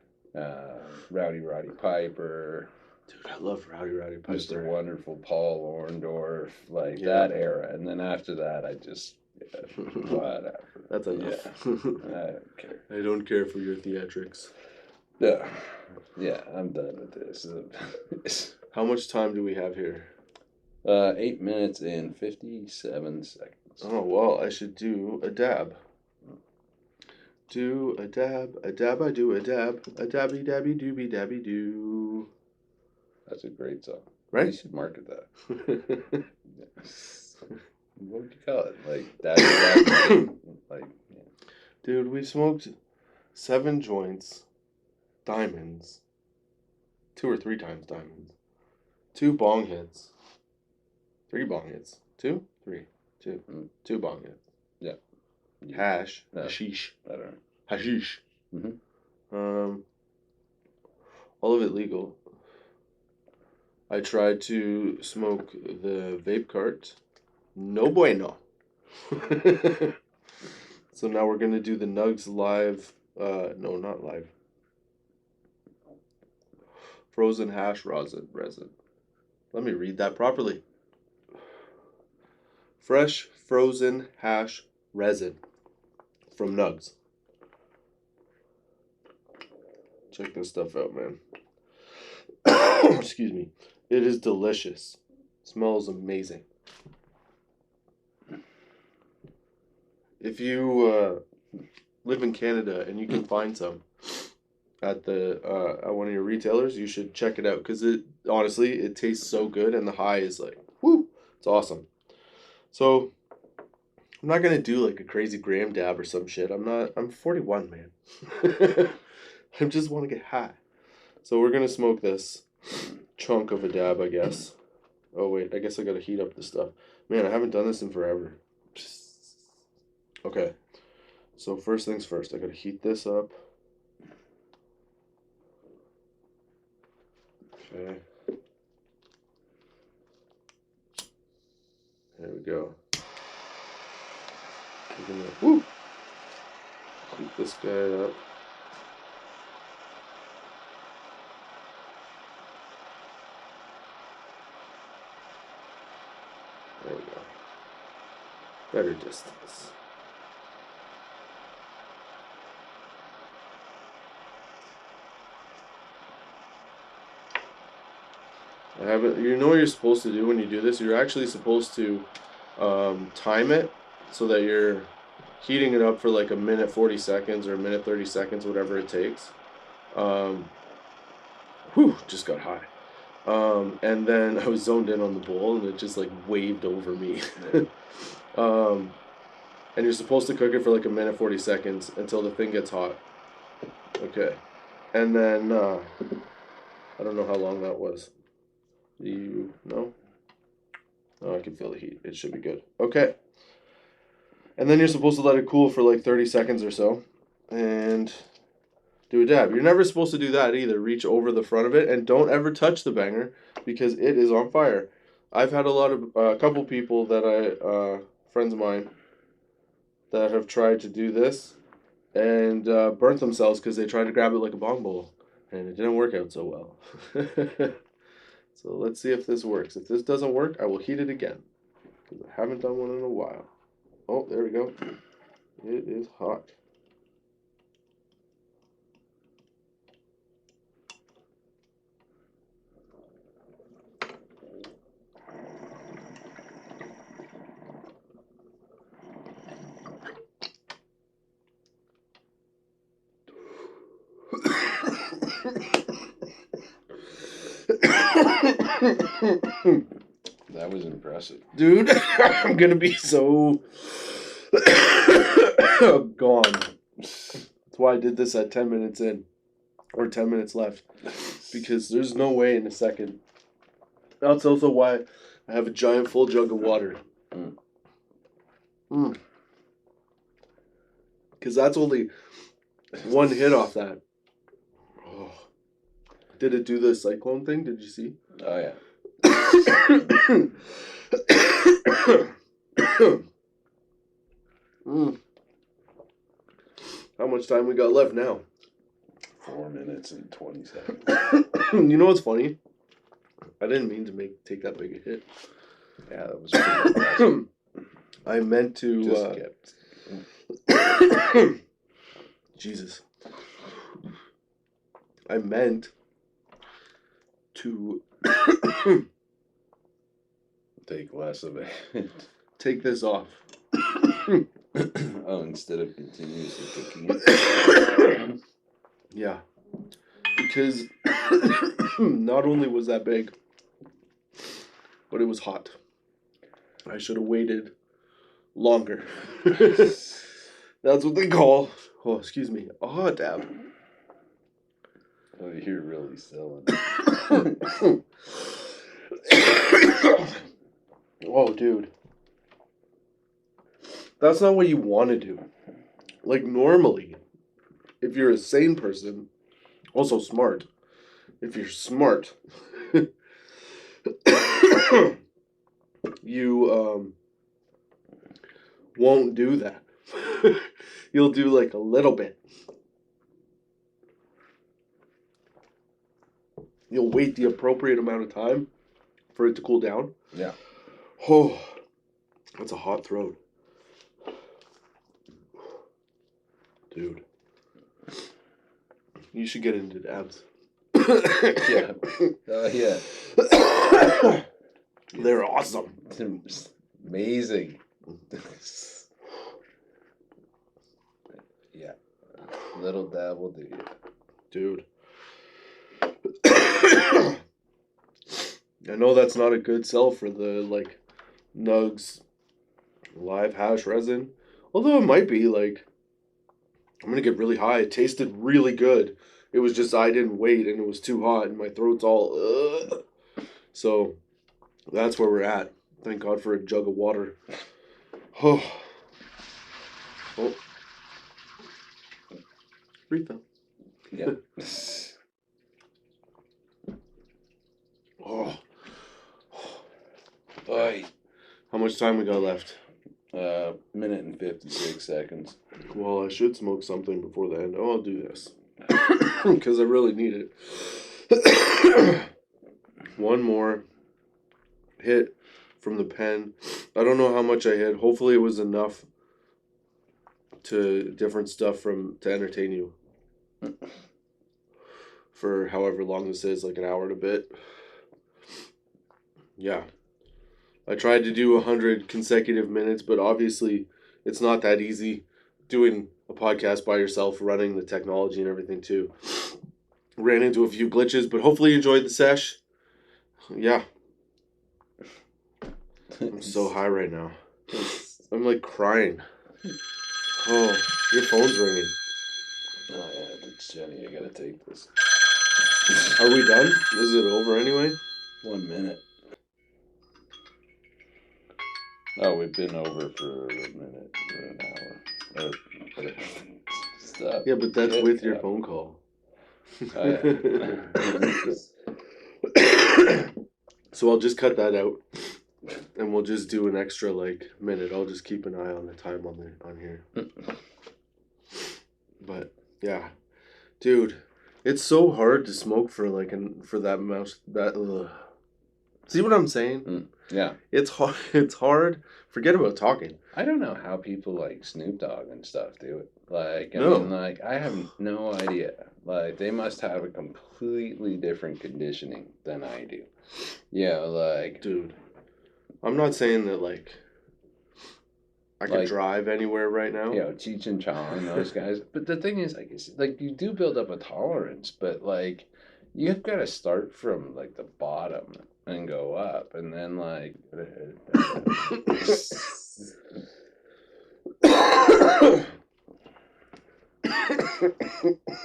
Rowdy Roddy Piper. Dude, I love Rowdy Piper. Mr. Wonderful Paul Orndorff, that era. And then after that, I just, whatever. That's enough. Yeah. I don't care. I don't care for your theatrics. Yeah. Yeah, I'm done with this. How much time do we have here? 8 minutes and 57 seconds. Oh, well, I should do a dab. Do a dab, I do a dab, a dabby dabby dooby dabby doo. That's a great song. Right? You should market that. What would you call it? Dabby. Dude, we smoked 7 joints, diamonds, 2 or 3 times diamonds, 2 bong hits, 3 bong hits, 2, 3, 2, 2 bong hits. Yeah. Hashish. I don't know. hashish. Mm-hmm. All of it legal. I tried to smoke the vape cart. No bueno. So now we're gonna do the Nugs live. No, not live. Frozen hash resin. Let me read that properly. Fresh frozen hash resin from Nugs. Check this stuff out, man. Excuse me. It is delicious. Smells amazing. If you live in Canada and you can find some at one of your retailers, you should check it out because it honestly it tastes so good and the high is like whoo, it's awesome. So I'm not gonna do like a crazy gram dab or some shit. I'm 41, man. I just want to get high. So we're gonna smoke this chunk of a dab, I guess. Oh wait, I guess I gotta heat up this stuff. Man, I haven't done this in forever. Okay. So first things first, I gotta heat this up. Okay. There we go. We're gonna heat this guy up. There we go. Better distance. You know what you're supposed to do when you do this? You're actually supposed to time it so that you're heating it up for like a minute 40 seconds or a minute 30 seconds, whatever it takes. Just got high. And then I was zoned in on the bowl and it just like waved over me. And you're supposed to cook it for like a minute 40 seconds until the thing gets hot. Okay. And then I don't know how long that was. Do you know? Oh, I can feel the heat. It should be good. Okay. And then you're supposed to let it cool for like 30 seconds or so. And do a dab. You're never supposed to do that either. Reach over the front of it. And don't ever touch the banger because it is on fire. I've had a couple people that friends of mine, that have tried to do this and burnt themselves because they tried to grab it like a bong bowl. And it didn't work out so well. So let's see if this works. If this doesn't work, I will heat it again. Because I haven't done one in a while. Oh, there we go. It is hot. That was impressive. Dude, I'm going to be so gone. That's why I did this at 10 minutes in. Or 10 minutes left. Because there's no way in a second. That's also why I have a giant full jug of water. Because that's only one hit off that. Oh. Did it do the cyclone thing? Did you see? Oh, yeah. How much time we got left now? 4 minutes and 20 seconds. You know what's funny? I didn't mean to take that big a hit. Yeah, that was pretty impressive. I meant to... Just kept... Jesus. I meant to... Take less of it. Take this off. Oh, instead of continuously cooking it? Yeah. Because not only was that big, but it was hot. I should have waited longer. That's what they call, oh, excuse me, a hot dab. Oh, you're really selling. Oh, dude. That's not what you want to do. Like, normally, if you're a sane person, also smart, if you're smart, you won't do that. You'll do like a little bit. You'll wait the appropriate amount of time for it to cool down. Yeah. Oh, that's a hot throat. Dude. You should get into dabs. Yeah. Yeah. They're awesome. It's amazing. Yeah. Little dab will do you. Dude. I know that's not a good sell for the, like, Nugs live hash resin. Although it might be, like, I'm going to get really high. It tasted really good. It was just I didn't wait and it was too hot and my throat's all... So, that's where we're at. Thank God for a jug of water. Oh. Oh. Refill. Yeah. Oh. Boy. How much time we got left? Minute and 56 seconds. Well, I should smoke something before the end. Oh, I'll do this. Because I really need it. One more hit from the pen. I don't know how much I hit. Hopefully it was enough to different stuff to entertain you. For however long this is, like an hour and a bit. Yeah. I tried to do 100 consecutive minutes, but obviously it's not that easy doing a podcast by yourself, running the technology and everything too. Ran into a few glitches, but hopefully you enjoyed the sesh. Yeah. I'm so high right now. I'm like crying. Oh, your phone's ringing. Oh yeah, it's Jenny. I gotta take this. Are we done? Is it over anyway? 1 minute. Oh, we've been over for a minute, for an hour. Stop. Yeah, but that's with your Yeah. phone call. Oh, yeah. So I'll just cut that out, and we'll just do an extra like minute. I'll just keep an eye on the time on here. But yeah, dude, it's so hard to smoke for like for that mouse that. See what I'm saying? Yeah. It's hard. It's hard. Forget about talking. I don't know how people like Snoop Dogg and stuff do it. Like, I No. mean, like, I have no idea. Like, they must have a completely different conditioning than I do. Yeah, like... Dude, I'm not saying that, like, I could drive anywhere right now. You know, Cheech and Chong, those guys. But the thing is, like, you do build up a tolerance, but, like, you've got to start from, like, the bottom and go up, and then, like...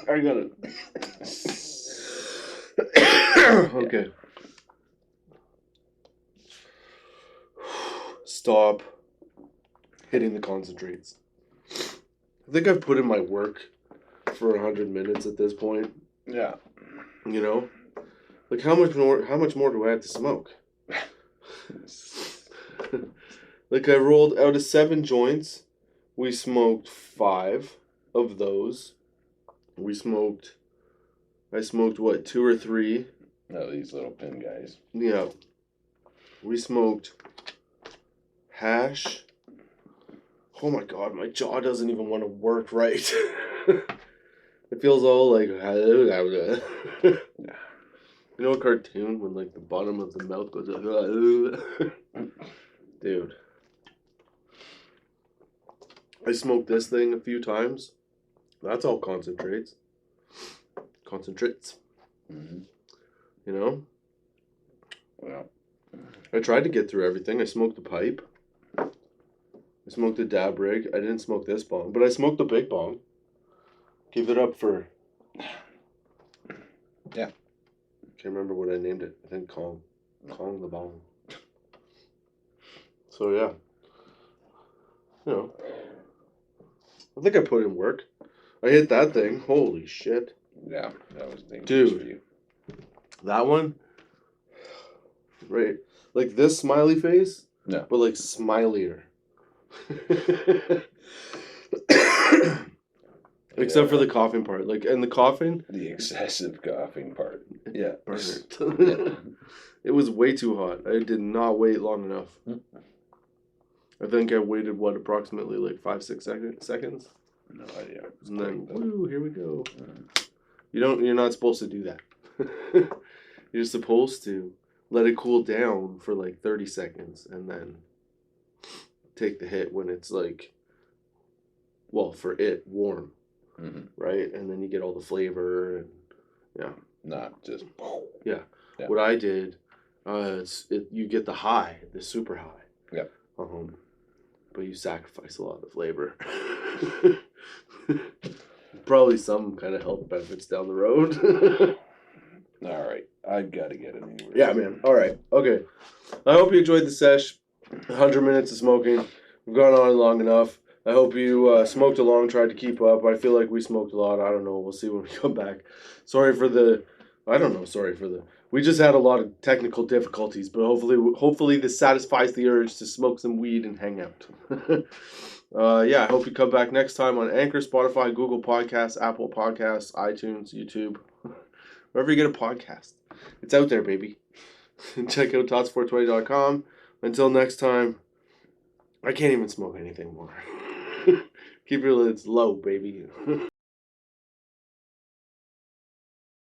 I got it. Okay. Stop hitting the concentrates. I think I've put in my work for 100 minutes at this point. Yeah. You know? Like, how much more do I have to smoke? Like, I rolled out of 7 joints. We smoked 5 of those. I smoked, what, 2 or 3? No, these little pin guys. Yeah. We smoked hash. Oh my God, my jaw doesn't even want to work right. It feels all like... You know a cartoon when, like, the bottom of the mouth goes... Dude. I smoked this thing a few times. That's all concentrates. Mm-hmm. You know? Well, I tried to get through everything. I smoked the pipe. I smoked the dab rig. I didn't smoke this bong, but I smoked the big bong. Give it up for... Yeah. Can't remember what I named it. I think Kong. Kong the bong. So, yeah. You know. I think I put in work. I hit that thing. Holy shit. Yeah, that was dangerous Dude. for you. That one? Right. Like this smiley face? No. But like smilier. Except for the coughing part. Like, and the coughing? The excessive coughing part. Yeah. Burnt. Yeah. It was way too hot. I did not wait long enough. I think I waited, approximately like 5-6 seconds? No idea. And then, woo, here we go. You're not supposed to do that. You're supposed to let it cool down for like 30 seconds and then take the hit when it's like, well, for it, warm. Mm-hmm. Right? And then you get all the flavor and, yeah. Not just... Yeah. Yeah. What I did, you get the high, the super high. Yep. But you sacrifice a lot of the flavor. Probably some kind of health benefits down the road. All right. I've got to get it anyway. Yeah, man. All right. Okay. I hope you enjoyed the sesh. 100 minutes of smoking. We've gone on long enough. I hope you smoked along, tried to keep up. I feel like we smoked a lot. I don't know. We'll see when we come back. We just had a lot of technical difficulties, but hopefully this satisfies the urge to smoke some weed and hang out. I hope you come back next time on Anchor, Spotify, Google Podcasts, Apple Podcasts, iTunes, YouTube, wherever you get a podcast. It's out there, baby. Check out tots420.com. Until next time, I can't even smoke anything more. Keep your lids low, baby.